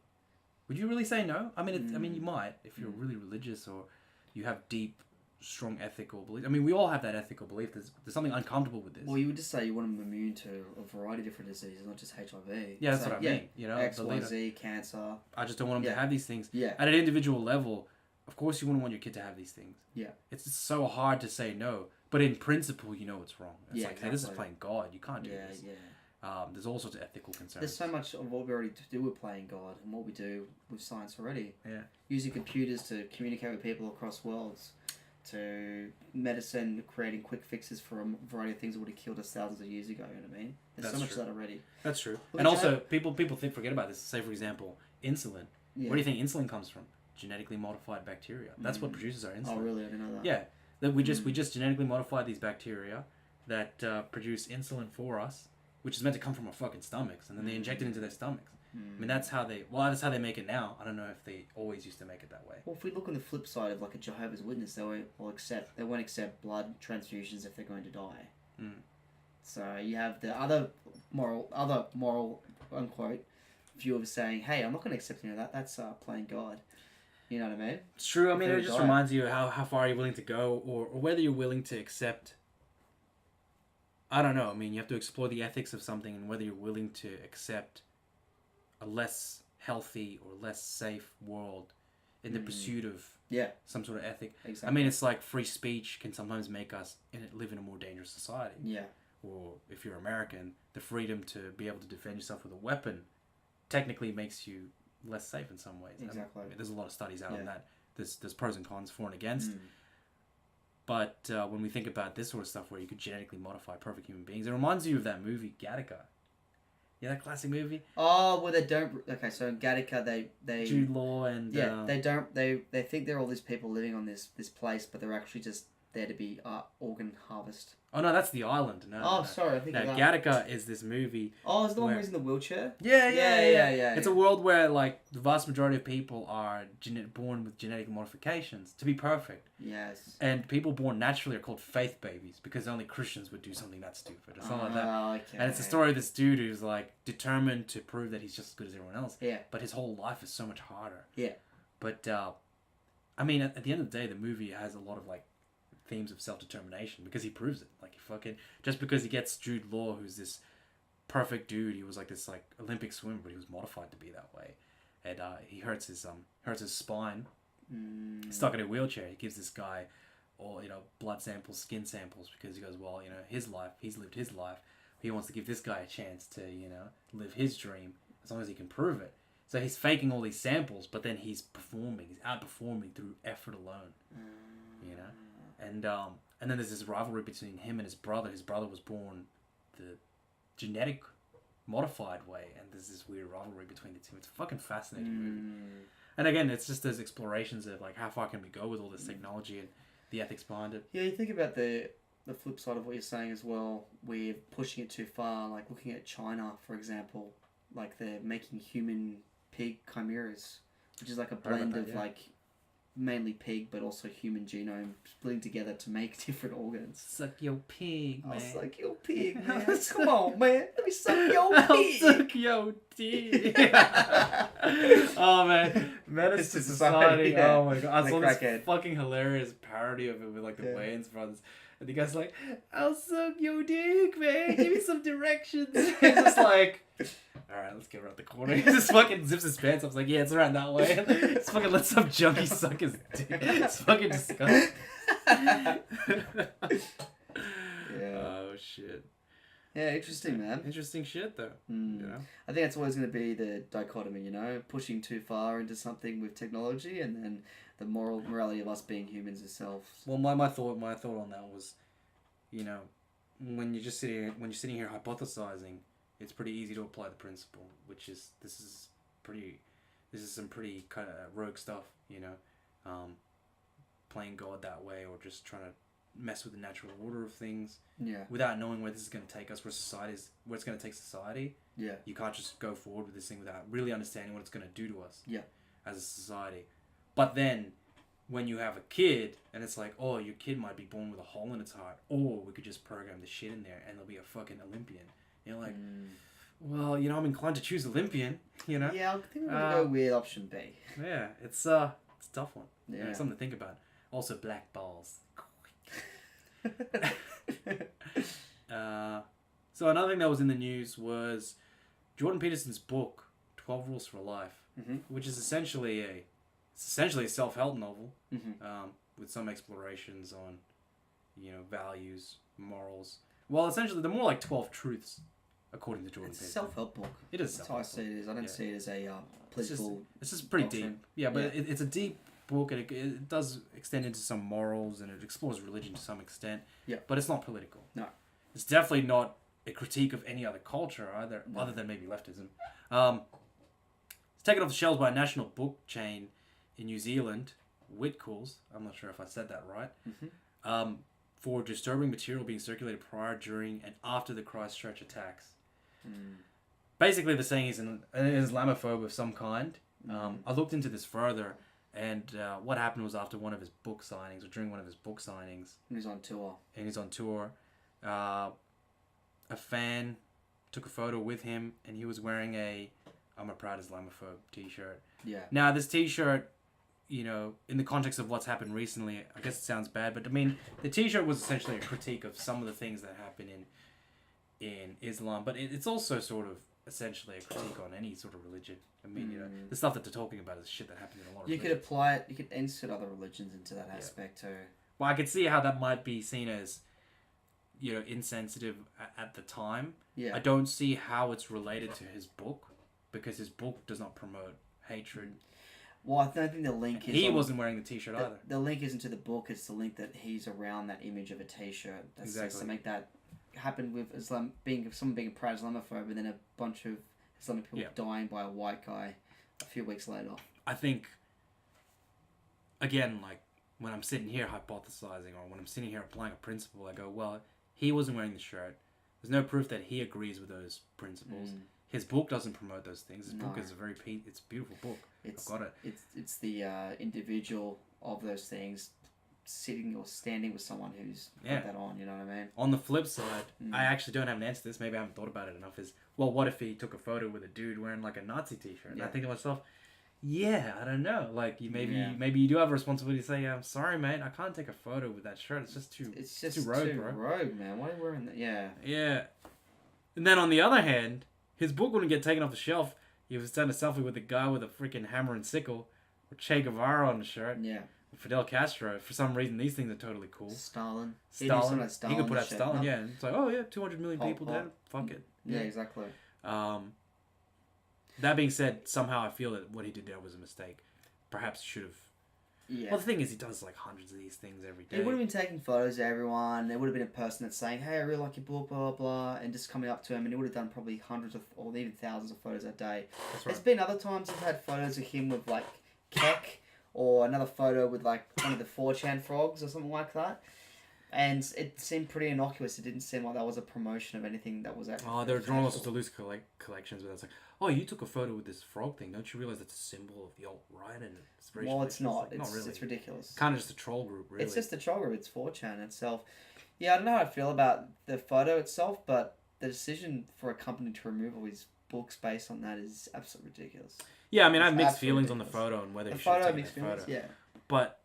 Would you really say no? I mean, you might if you're really religious or you have deep, strong ethical belief. I mean, we all have that ethical belief. There's something uncomfortable with this. Well, you would just say you want them immune to a variety of different diseases, not just HIV. Yeah, that's what I mean. X, Y, Z, cancer. I just don't want them to have these things. Yeah. At an individual level, of course you wouldn't want your kid to have these things. Yeah. It's just so hard to say no. But in principle, it's wrong. It's like, exactly. Hey, this is playing God. You can't do this. Yeah. There's all sorts of ethical concerns. There's so much of what we already do with playing God and what we do with science already. Yeah. Using computers to communicate with people across worlds, to medicine, creating quick fixes for a variety of things that would have killed us thousands of years ago. You know what I mean? There's so much of that already. That's true. And also, people forget about this. Say, for example, insulin. Yeah. Where do you think insulin comes from? Genetically modified bacteria. That's what produces our insulin. Oh, really? I didn't know that. Yeah. That we just genetically modified these bacteria that produce insulin for us, which is meant to come from our fucking stomachs, and then they inject it into their stomachs. I mean, that's how they make it now. I don't know if they always used to make it that way. Well, if we look on the flip side of like a Jehovah's Witness, they won't accept blood transfusions if they're going to die. So you have the other moral unquote view of saying, hey, I'm not going to accept any of that. That's playing God. You know what I mean? It's true. I mean, it just reminds you how far you're willing to go, or whether you're willing to accept. I don't know. I mean, you have to explore the ethics of something and whether you're willing to accept a less healthy or less safe world in the pursuit of some sort of ethic. Exactly. I mean, it's like free speech can sometimes make us live in a more dangerous society. Yeah. Or if you're American, the freedom to be able to defend yourself with a weapon technically makes you less safe in some ways. Exactly. I mean, there's a lot of studies out on that. There's pros and cons, for and against. But when we think about this sort of stuff where you could genetically modify perfect human beings, it reminds you of that movie, Gattaca. Yeah, that classic movie? Oh, well, they don't... Okay, so in Gattaca, they Jude Law and... Yeah, they don't... They think they're all these people living on this place, but they're actually just there to be organ harvest. Oh, no, that's The Island. No. Sorry, I think of that. Gattaca is this movie... Oh, is the one where he's in the wheelchair? Yeah. It's a world where, like, the vast majority of people are born with genetic modifications to be perfect. Yes. And people born naturally are called faith babies because only Christians would do something that stupid or something like that. Okay. And it's the story of this dude who's, like, determined to prove that he's just as good as everyone else. Yeah. But his whole life is so much harder. Yeah. But, I mean, at the end of the day, the movie has a lot of, like, themes of self-determination because he proves it. Like, just because he gets Jude Law, who's this perfect dude, he was like this like Olympic swimmer, but he was modified to be that way, and he hurts his spine. He's stuck in a wheelchair. He gives this guy all blood samples, skin samples, because he goes, well, he's lived his life. He wants to give this guy a chance to live his dream as long as he can prove it. So he's faking all these samples, but then he's outperforming through effort alone. And then there's this rivalry between him and his brother. His brother was born the genetic modified way, and there's this weird rivalry between the two. It's a fucking fascinating movie. And again, it's just those explorations of like how far can we go with all this technology and the ethics behind it. Yeah, you think about the flip side of what you're saying as well. We're pushing it too far, like looking at China, for example. Like they're making human pig chimeras, which is like a blend of like mainly pig but also human genome splitting together to make different organs. Suck your pig, man. I'll suck your pig, man. Come on, man. Let me suck your pig. I'll suck your dick. Oh, man. Menace to Society. Yeah. Oh, my God. I saw this fucking hilarious parody of it with, like, the Wayans brothers. And the guy's like, I'll suck your dick, man. Give me some directions. He's just like, all right, let's get around the corner. He just fucking zips his pants up. I was like, yeah, it's around that way. Just fucking let some junkie suck his dick. It's fucking disgusting. Oh, shit. Yeah, interesting, man. Interesting shit, though. I think that's always going to be the dichotomy, pushing too far into something with technology, and then the morality of us being humans itself. Well, my thought on that was, when you're sitting here hypothesizing, it's pretty easy to apply the principle, which is this is some pretty kind of rogue stuff, playing God that way, or just trying to mess with the natural order of things. Yeah. Without knowing where this is going to take us, where it's going to take society. Yeah. You can't just go forward with this thing without really understanding what it's going to do to us. Yeah. As a society. But then, when you have a kid, and it's like, oh, your kid might be born with a hole in its heart, or we could just program the shit in there, and they'll be a fucking Olympian. You're like, well, you know, I'm inclined to choose Olympian, you know? Yeah, I think we're going to go with option B. Yeah, it's a tough one. Yeah. You know, something to think about. Also, black balls. So another thing that was in the news was Jordan Peterson's book, 12 Rules for Life, which is essentially a self-help novel, with some explorations on, you know, values, morals. Well, essentially, they're more like 12 truths, according to Jordan Peterson. It's a self-help book. It is That's how I see it is. I don't see it as a political... It's just pretty doctrine. deep. Yeah, but it's a deep book, and it does extend into some morals, and it explores religion to some extent. Yeah. But it's not political. No. It's definitely not a critique of any other culture either, other than maybe leftism. It's taken off the shelves by a national book chain in New Zealand, Whitcoulls, I'm not sure if I said that right, for disturbing material being circulated prior, during, and after the Christchurch attacks. Basically, they're saying he's an Islamophobe of some kind. I looked into this further, and what happened was after one of his book signings, or during one of his book signings... And he's on tour. A fan took a photo with him, and he was wearing a I'm a proud Islamophobe t-shirt. Yeah. Now, this t-shirt, you know, in the context of what's happened recently, I guess it sounds bad, but I mean, the t-shirt was essentially a critique of some of the things that happen in Islam, but it's also sort of essentially a critique on any sort of religion. I mean, you know, the stuff that they're talking about is shit that happens in a lot of religions. You could apply it, you could insert other religions into that aspect too. Well, I could see how that might be seen as, you know, insensitive at the time. Yeah. I don't see how it's related to his book, because his book does not promote hatred. Well, I don't think the link is... He wasn't wearing the t-shirt either. The link isn't to the book, it's the link that he's around that image of a t-shirt. That's exactly. To make that happen with someone being a proud Islamophobe, and then a bunch of Islamic people dying by a white guy a few weeks later. I think, again, like, when I'm sitting here hypothesizing, or when I'm sitting here applying a principle, I go, well, he wasn't wearing the shirt. There's no proof that he agrees with those principles. His book doesn't promote those things. His book is it's a beautiful book. I've got it. It's the individual of those things sitting or standing with someone who's put that on, you know what I mean? On the flip side, I actually don't have an answer to this. Maybe I haven't thought about it enough. Well, what if he took a photo with a dude wearing like a Nazi t-shirt? And I think to myself, I don't know. Like, maybe you do have a responsibility to say, I'm sorry, mate, I can't take a photo with that shirt. It's just too rogue, bro. Rogue, man. Why are you wearing that? Yeah. Yeah. And then on the other hand, his book wouldn't get taken off the shelf. He was taking a selfie with a guy with a freaking hammer and sickle, with Che Guevara on the shirt. Yeah. With Fidel Castro. For some reason, these things are totally cool. Stalin. He could put out Stalin, yeah. And it's like, 200 million people dead. Fuck it. Yeah, exactly. That being said, somehow I feel that what he did there was a mistake. Perhaps he should have... Yeah. Well, the thing is, he does like hundreds of these things every day. He would have been taking photos of everyone. There would have been a person that's saying, hey, I really like your book, blah, blah, blah, and just coming up to him, and he would have done probably hundreds of, or even thousands of photos that day. That's right. There's been other times I've had photos of him with, like, Keck, or another photo with, like, one of the 4chan frogs or something like that. And it seemed pretty innocuous. It didn't seem like that was a promotion of anything that was actually... Oh, they're drawing all sorts of loose collections, but it's like, oh, you took a photo with this frog thing. Don't you realize that's a symbol of the alt-right? And it's very... Well, it's not. Like, not really. It's ridiculous. Kind of just a troll group, really. It's just a troll group. It's 4chan itself. Yeah, I don't know how I feel about the photo itself, but the decision for a company to remove all his books based on that is absolutely ridiculous. Yeah, I mean, I have mixed feelings on the photo and whether you should take that photo. Yeah. But,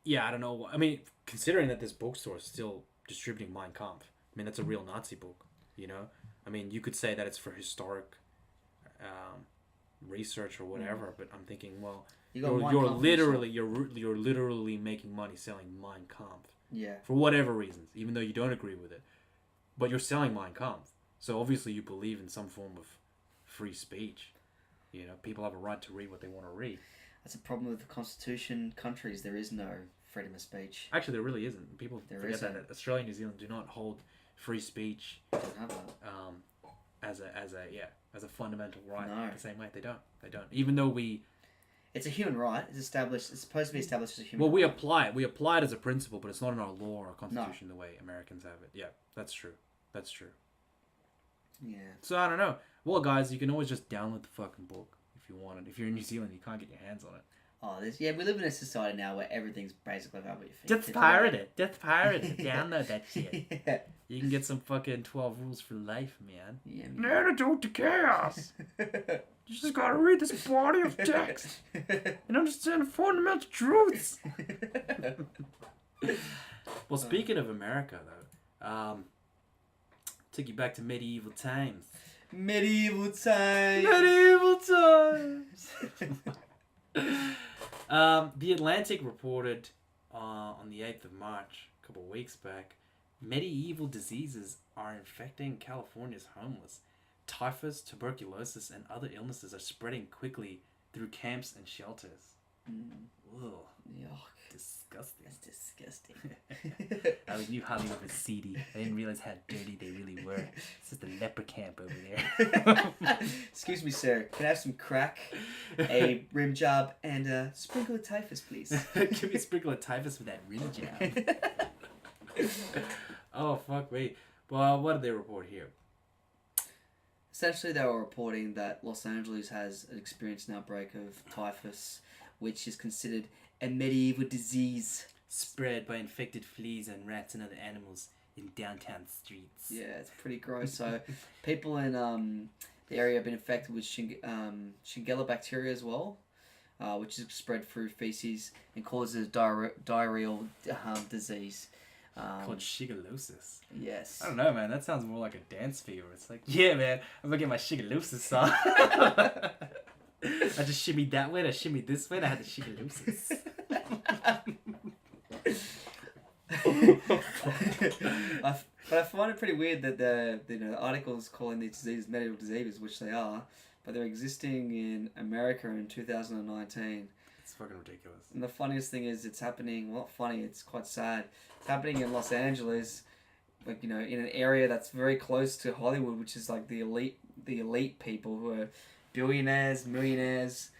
yeah, I don't know. I mean, considering that this bookstore is still distributing Mein Kampf, I mean, that's a real Nazi book, you know? I mean, you could say that it's for historic research or whatever, but I'm thinking, well, you're literally making money selling Mein Kampf. Yeah. For whatever reasons, even though you don't agree with it. But you're selling Mein Kampf. So obviously you believe in some form of free speech. You know, people have a right to read what they want to read. That's a problem with the Constitution countries. There is no freedom of speech. Actually, there really isn't. People forget that Australia and New Zealand do not hold free speech don't have that. as a fundamental right. No. The same way they don't. Even though we It's a human right. It's established. It's supposed to be established as a human. Well, we right. apply it. We apply it as a principle, but it's not in our law or constitution the way Americans have it. Yeah, that's true. That's true. Yeah. So I don't know. Well, guys, you can always just download the fucking book if you want it. If you're in New Zealand, you can't get your hands on it. Oh, we live in a society now where everything's basically about what you think. Just pirate it. Just pirate it. Download that shit. Yeah. You can get some fucking 12 rules for life, man. Yeah. An antidote to chaos. You just gotta read this body of text and understand the fundamental truths. Well, speaking of America, though, took you back to medieval times. Medieval times. Medieval times. The Atlantic reported on the 8th of March, a couple of weeks back, medieval diseases are infecting California's homeless. Typhus, tuberculosis, and other illnesses are spreading quickly through camps and shelters. Ugh. Yuck. Disgusting. That's disgusting. I knew Hollywood was seedy. I didn't realize how dirty they really were. It's just a leper camp over there. Excuse me, sir. Can I have some crack, a rim job, and a sprinkle of typhus, please? Give me a sprinkle of typhus with that rim job. Oh, fuck me. Well, what did they report here? Essentially, they were reporting that Los Angeles has experienced an outbreak of typhus, which is considered a medieval disease. Spread by infected fleas and rats and other animals in downtown streets. Yeah, it's pretty gross. So, people in the area have been infected with Shigella bacteria as well, which is spread through feces and causes diarrheal disease. Called shigellosis. Yes. I don't know, man. That sounds more like a dance fever. It's like, yeah, man, I'm gonna get my shigellosis on. I just shimmied that way, and I shimmied this way, and I had the shigellosis. But I find it pretty weird that the articles calling these diseases medical diseases, which they are, but they're existing in America in 2019. It's fucking ridiculous. And the funniest thing is, it's happening. Well, not funny. It's quite sad. It's happening in Los Angeles, like, in an area that's very close to Hollywood, which is like the elite people who are billionaires, millionaires,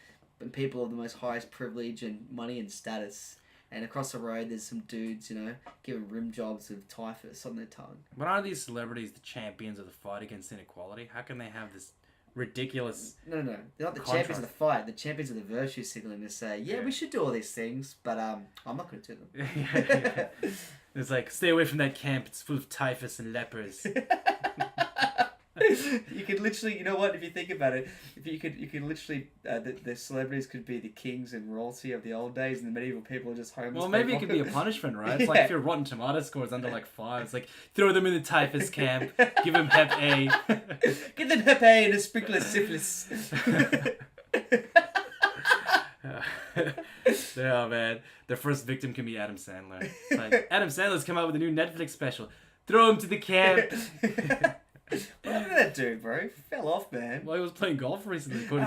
and people of the most highest privilege and money and status. And across the road, there's some dudes, giving rim jobs with typhus on their tongue. But aren't these celebrities the champions of the fight against inequality? How can they have this ridiculous... No. They're not the champions of the fight. The champions of the virtue signaling to say, yeah, we should do all these things, but I'm not going to do them. Yeah. It's like, stay away from that camp. It's full of typhus and lepers. You could literally, if you think about it, you could literally, the celebrities could be the kings and royalty of the old days, and the medieval people are just homeless. Well, maybe people. it could be a punishment, right? It's like if your Rotten Tomato score is under like 5, it's like, throw them in the typhus camp, give them Hep A. Give them Hep A and a sprinkle of syphilis. Yeah, man. Their first victim can be Adam Sandler. It's like, Adam Sandler's come out with a new Netflix special. Throw him to the camp. What happened to that dude, bro? He fell off, man. Well, he was playing golf recently. But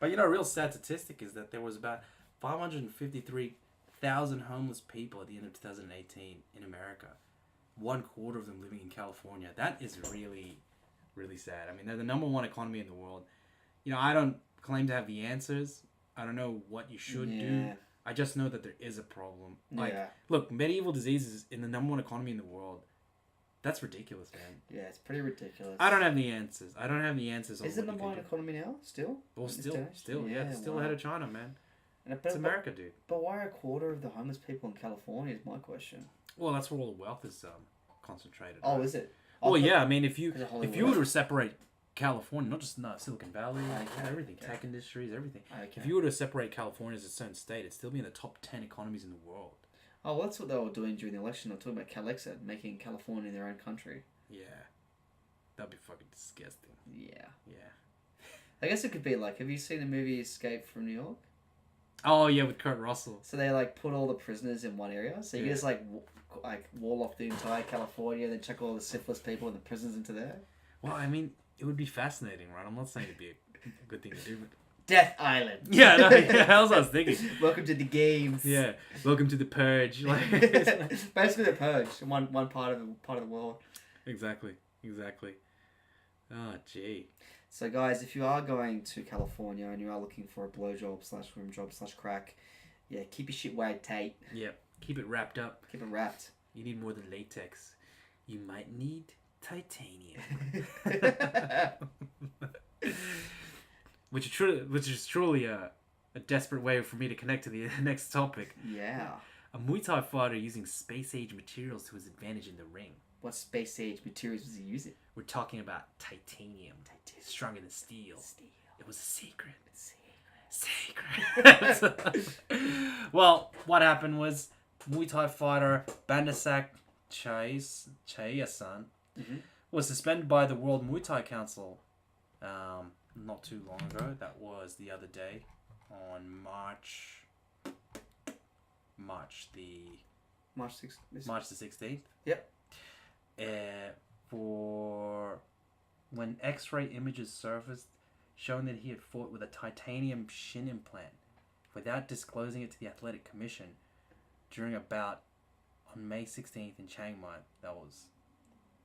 a real sad statistic is that there was about 553,000 homeless people at the end of 2018 in America. 1/4 of them living in California. That is really, really sad. I mean, they're the number one economy in the world. I don't claim to have the answers. I don't know what you should do. I just know that there is a problem. Look, medieval diseases in the number one economy in the world. That's ridiculous, man. Yeah, it's pretty ridiculous. I don't have the answers. Is it number one economy now? Still? Well, still, still ahead of China, man. It's America, dude. But why 1/4 of the homeless people in California is my question. Well, that's where all the wealth is concentrated. Oh, right? Is it? Well, yeah. I mean, if you were to separate California, not just Silicon Valley, everything, tech industries, everything. Okay. If you were to separate California as its own state, it'd still be in the top 10 economies in the world. Oh, well, that's what they were doing during the election. They were talking about Calexa, making California their own country. Yeah. That'd be fucking disgusting. Yeah. Yeah. I guess it could be like, have you seen the movie Escape from New York? Oh, yeah, with Kurt Russell. So they, put all the prisoners in one area. So you just, wall off the entire California, then chuck all the syphilis people in the prisons into there. Well, I mean, it would be fascinating, right? I'm not saying it'd be a good thing to do, but... Death Island. Yeah, no, that's what I was thinking. Welcome to the games. Yeah, welcome to the Purge. Basically the Purge, one part of the world. Exactly. Oh, gee. So guys, if you are going to California and you are looking for a blowjob / room job / crack, yeah, keep your shit way tight. Yep. Keep it wrapped up. Keep it wrapped. You need more than latex. You might need titanium. which is truly a desperate way for me to connect to the next topic. Yeah. A Muay Thai fighter using space-age materials to his advantage in the ring. What space-age materials was he using? We're talking about titanium. Stronger than steel. It was a secret. Secret. Well, what happened was Muay Thai fighter Bandasak Chayasan was suspended by the World Muay Thai Council not too long ago. That was the other day on March the 16th. Yep. For when X-ray images surfaced showing that he had fought with a titanium shin implant without disclosing it to the Athletic Commission during a bout on May 16th in Chiang Mai. That was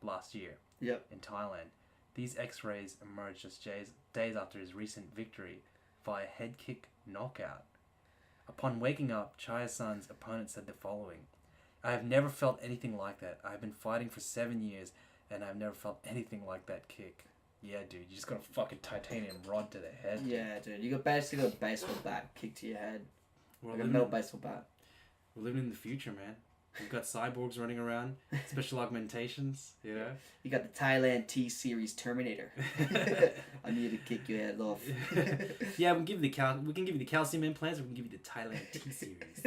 last year. Yep. In Thailand. These X-rays emerged just days after his recent victory via head kick knockout. Upon waking up, Chayasan's opponent said the following: "I have never felt anything like that. I have been fighting for 7 years, and I've never felt anything like that kick." Yeah, dude, you just got a fucking titanium rod to the head. Yeah, dude, you basically got a baseball bat kicked to your head. Like a metal baseball bat. We're living in the future, man. We've got cyborgs running around, special augmentations, you know? You got the Thailand T-Series Terminator. I need to kick your head off. Yeah, we can give you the calcium implants, or we can give you the Thailand T-Series.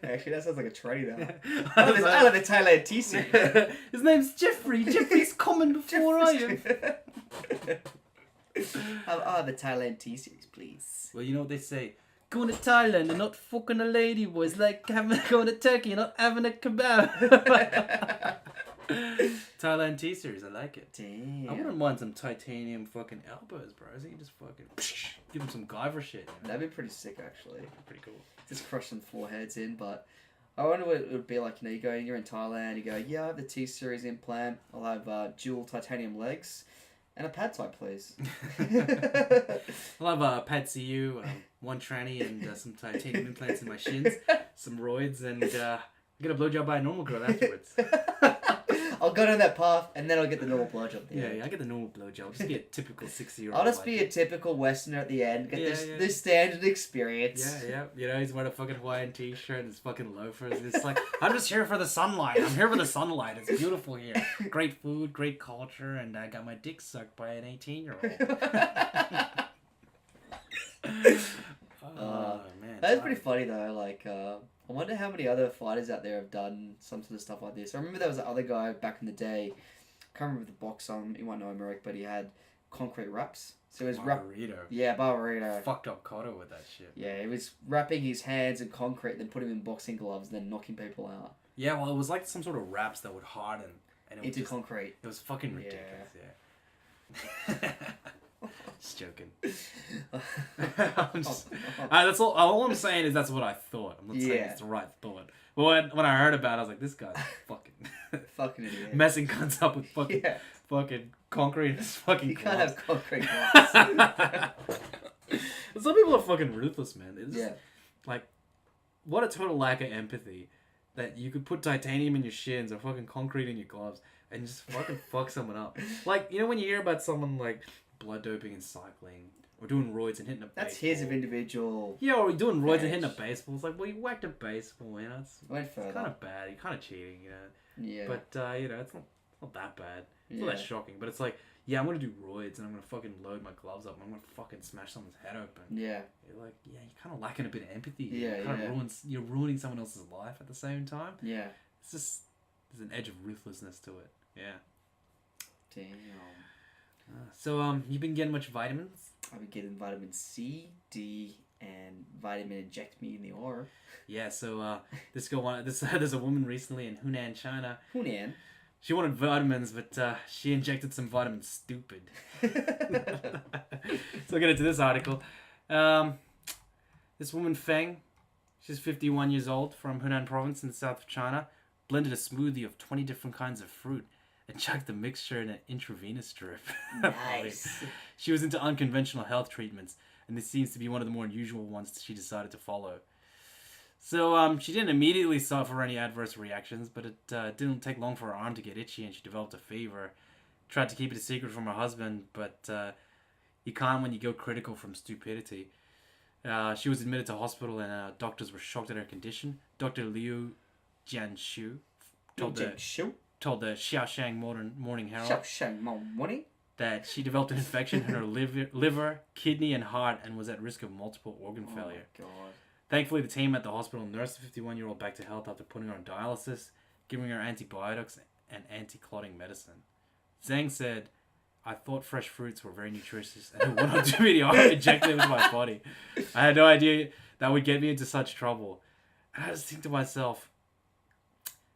Actually, that sounds like a tranny now. I love the Thailand T-Series. His name's Jeffrey. Jeffrey's coming before I am. I'll have the Thailand T-Series, please. Well, you know what they say. Going to Thailand and not fucking a lady was like going to Turkey and not having a kebab. Thailand T-Series, I like it. Damn. I wouldn't mind some titanium fucking elbows, bro. So you just fucking give them some Guyver shit. You know? That'd be pretty sick, actually. Pretty cool. Just crush some foreheads in, but I wonder what it would be like. You know, you're in Thailand, you go, yeah, I have the T-Series implant. I'll have dual titanium legs. And a pad thai, please. I'll have a pad CU, one tranny, and some titanium implants in my shins, some roids, and get a blowjob by a normal girl afterwards. I'll go down that path, and then I'll get the normal blowjob. Yeah, I get the normal blowjob. Just be a typical 60-year-old. I'll just be a typical Westerner at the end. Get this standard experience. Yeah. You know, he's wearing a fucking Hawaiian t-shirt and his fucking loafers. And it's like, I'm just here for the sunlight. I'm here for the sunlight. It's beautiful here. Great food, great culture, and I got my dick sucked by an 18-year-old. Oh, man. That's pretty funny, though. Like, I wonder how many other fighters out there have done some sort of stuff like this. I remember there was that other guy back in the day. I can't remember the box on. You might know him, Eric, but he had concrete wraps. So he was Barbarito. Fucked up Cotto with that shit. Yeah, he was wrapping his hands in concrete, then putting them in boxing gloves, then knocking people out. Yeah, well, it was like some sort of wraps that would harden. And into concrete. It was fucking ridiculous, yeah. Just joking. That's all I'm saying is that's what I thought. I'm not saying it's the right thought. But when I heard about it, I was like, this guy's fucking idiot. Messing cunts up with fucking concrete in his fucking You gloves. can't have concrete gloves. Some people are fucking ruthless, man. It's like, what a total lack of empathy that you could put titanium in your shins or fucking concrete in your gloves and just fucking fuck someone up. Like, you know when you hear about someone like blood doping and cycling or doing roids and hitting a baseball. That's his of individual. Yeah, or doing roids and hitting a baseball. It's like, well, you whacked a baseball, you know. It's kind of bad. You're kind of cheating, you know. Yeah. But, you know, it's not that bad. It's not that shocking. But it's like, yeah, I'm going to do roids and I'm going to fucking load my gloves up and I'm going to fucking smash someone's head open. Yeah. You're like, yeah, you're kind of lacking a bit of empathy. Yeah, You're ruining someone else's life at the same time. Yeah. It's just, there's an edge of ruthlessness to it. Yeah. Damn. So, you've been getting much vitamins? I've been getting vitamin C, D, and vitamin inject me in the aura. Yeah, so, there's a woman recently in Hunan, China. Hunan? She wanted vitamins, but she injected some vitamin stupid. So I'll get into this article. This woman, Feng, she's 51 years old, from Hunan province in the south of China, blended a smoothie of 20 different kinds of fruit and chucked the mixture in an intravenous drip. Nice. She was into unconventional health treatments, and this seems to be one of the more unusual ones she decided to follow. So she didn't immediately suffer any adverse reactions, but it didn't take long for her arm to get itchy, and she developed a fever. Tried to keep it a secret from her husband, but you can't when you go critical from stupidity. She was admitted to hospital, and doctors were shocked at her condition. Dr. Liu Jianshu told the Xiaoshang Morning Herald that she developed an infection in her liver, kidney, and heart, and was at risk of multiple organ failure. Oh my God. Thankfully, the team at the hospital nursed the 51-year-old back to health after putting her on dialysis, giving her antibiotics and anti-clotting medicine. Zhang said, "I thought fresh fruits were very nutritious, and it went on to me. I injected it with my body. I had no idea that would get me into such trouble." And I just think to myself,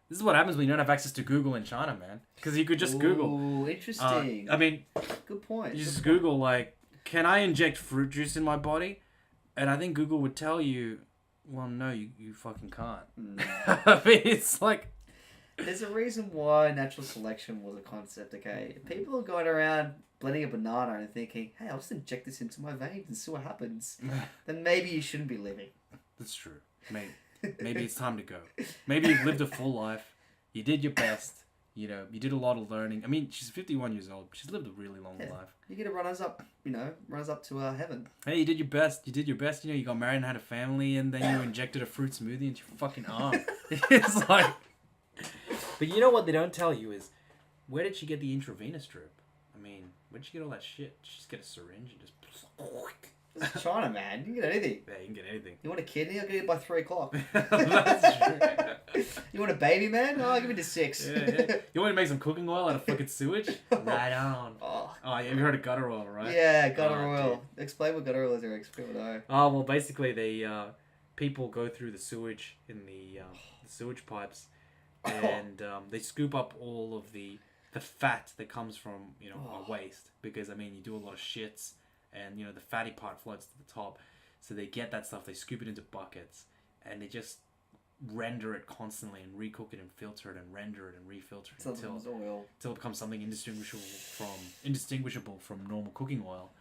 this is what happens when you don't have access to Google in China, man. Because you could just Google. Ooh, interesting. Good point. You just Google, like, can I inject fruit juice in my body? And I think Google would tell you, well, no, you fucking can't. No. I mean, it's like... There's a reason why natural selection was a concept, okay? If people are going around blending a banana and thinking, hey, I'll just inject this into my veins and see what happens, then maybe you shouldn't be living. That's true. Maybe it's time to go. Maybe you've lived a full life. You did your best. You know, you did a lot of learning. I mean, she's 51 years old. She's lived a really long life. You get to run us up to heaven. Hey, you did your best. You know, you got married and had a family, and then you injected a fruit smoothie into your fucking arm. It's like... But you know what they don't tell you is, where did she get the intravenous drip? I mean, where did she get all that shit? She just get a syringe and just... This is China, man. You can get anything. Yeah, you can get anything. You want a kidney? I'll get it by 3 o'clock. That's true. You want a baby, man? Oh, give me to 6. Yeah. You want to make some cooking oil out of fucking sewage? Right on. Oh, have you heard of gutter oil, right? Yeah, gutter oil. Dude. Explain what gutter oil is, Eric. People know. Oh, well, basically, people go through the sewage in the sewage pipes, and they scoop up all of the fat that comes from, a waste. Because, I mean, you do a lot of shits, and, the fatty part floats to the top. So they get that stuff, they scoop it into buckets, and they just render it constantly and recook it and filter it and render it and refilter it until it becomes something indistinguishable from normal cooking oil.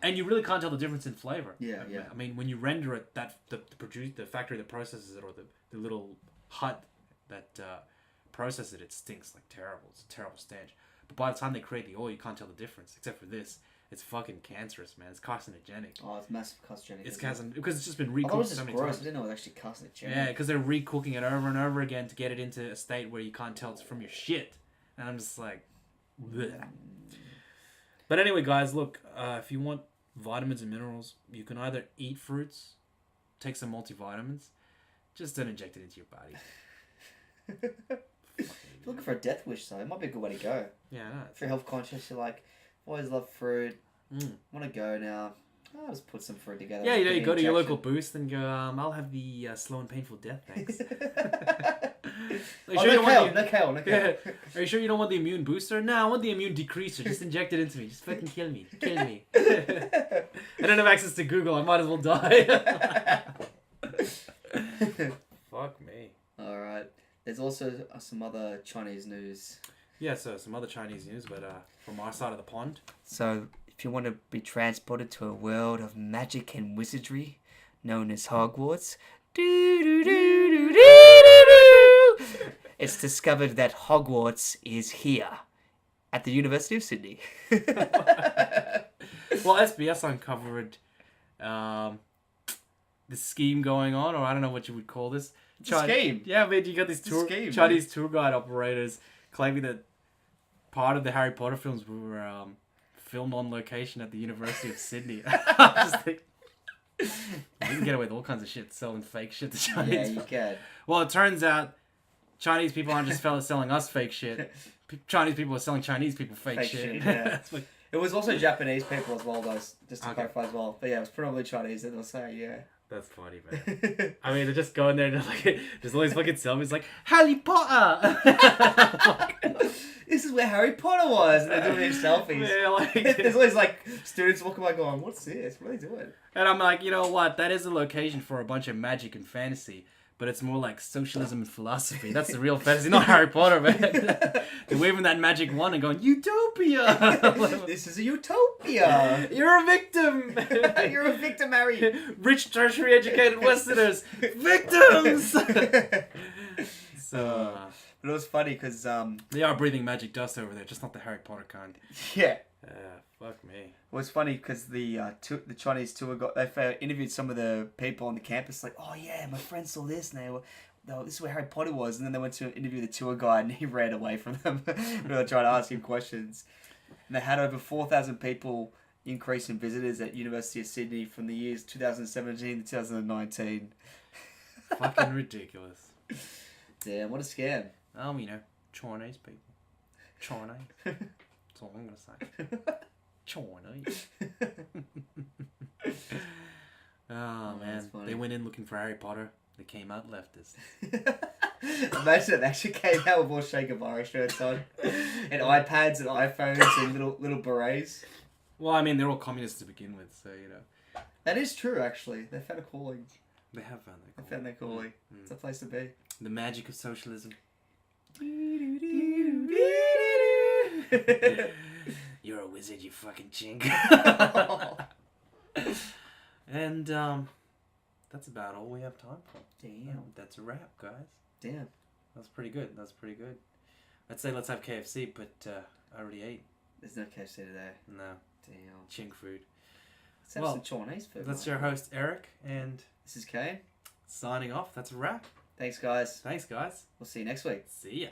And you really can't tell the difference in flavor. Yeah. I mean, when you render it, the factory that processes it, or the little hut that processes it, stinks like terrible. It's a terrible stench. But by the time they create the oil, you can't tell the difference, except for this. It's fucking cancerous, man. It's carcinogenic. Oh, it's massive carcinogenic. It's because it's just been recooked so many times. I didn't know it was actually carcinogenic. Yeah, because they're recooking it over and over again to get it into a state where you can't tell it's from your shit. And I'm just like... Bleh. But anyway, guys, look, if you want vitamins and minerals, you can either eat fruits, take some multivitamins, just don't inject it into your body. If you're looking for a death wish, though, it might be a good way to go. Yeah, I know. If you're health conscious, you're like, always love fruit, want to go now, I'll just put some fruit together. Yeah, you go to your local Boost and go, I'll have the slow and painful death, thanks. No kale. Yeah. Are you sure you don't want the immune booster? No, I want the immune decreaser. Just inject it into me. Just fucking kill me. I don't have access to Google. I might as well die. Fuck me. Alright. There's also some other Chinese news. Yeah, so some other Chinese news, but from our side of the pond. So, if you want to be transported to a world of magic and wizardry, known as Hogwarts, it's discovered that Hogwarts is here at the University of Sydney. Well, SBS uncovered the scheme going on, or I don't know what you would call this. Scheme? Yeah, man, you got these Chinese tour guide operators claiming that part of the Harry Potter films were filmed on location at the University of Sydney. I just think you can get away with all kinds of shit, selling fake shit to Chinese. Yeah, you can. Well, it turns out Chinese people aren't just selling us fake shit. Chinese people are selling Chinese people fake shit. Yeah. It was also Japanese people as well, guys, just to clarify as well. But yeah, it was probably Chinese, and they'll say, yeah. That's funny, man. I mean, they're just going there and there's all these fucking selfies like, Harry Potter! This is where Harry Potter was, and they're doing these selfies. Yeah, there's always students walking by going, what's this? What are they doing? And I'm like, you know what? That is a location for a bunch of magic and fantasy. but it's more like socialism and philosophy. That's the real fantasy, not Harry Potter, man. They're waving that magic wand and going, utopia! This is a utopia! You're a victim! You're a victim, Harry! Rich, tertiary educated Westerners! Victims! So... But it was funny because... they are breathing magic dust over there, just not the Harry Potter kind. Yeah. Fuck me. It was funny because the Chinese tour they interviewed some of the people on the campus, like, oh yeah, my friend saw this, and this is where Harry Potter was, and then they went to interview the tour guide, and he ran away from them. They were trying to ask him questions. And they had over 4,000 people increase in visitors at University of Sydney from the years 2017 to 2019. Fucking ridiculous. Damn, what a scam. Chinese people. Chinese. That's all I'm going to say. Chinese. Oh, man. They went in looking for Harry Potter. They came out leftists. Imagine if they actually came out with all Che Guevara shirts on. And iPads and iPhones and little berets. Well, I mean, they're all communists to begin with, so, That is true, actually. They found a calling. They have found their calling. They found their calling. It's a place to be. The magic of socialism. You're a wizard, you fucking chink. And that's about all we have time for. Damn. That's a wrap, guys. Damn. That's pretty good. I'd say let's have KFC, but I already ate. There's no KFC today. No. Damn. Chink food. Let's have some Chinese food. That's your host, Eric, and... This is Kane. Signing off. That's a wrap. Thanks, guys. Thanks, guys. We'll see you next week. See ya.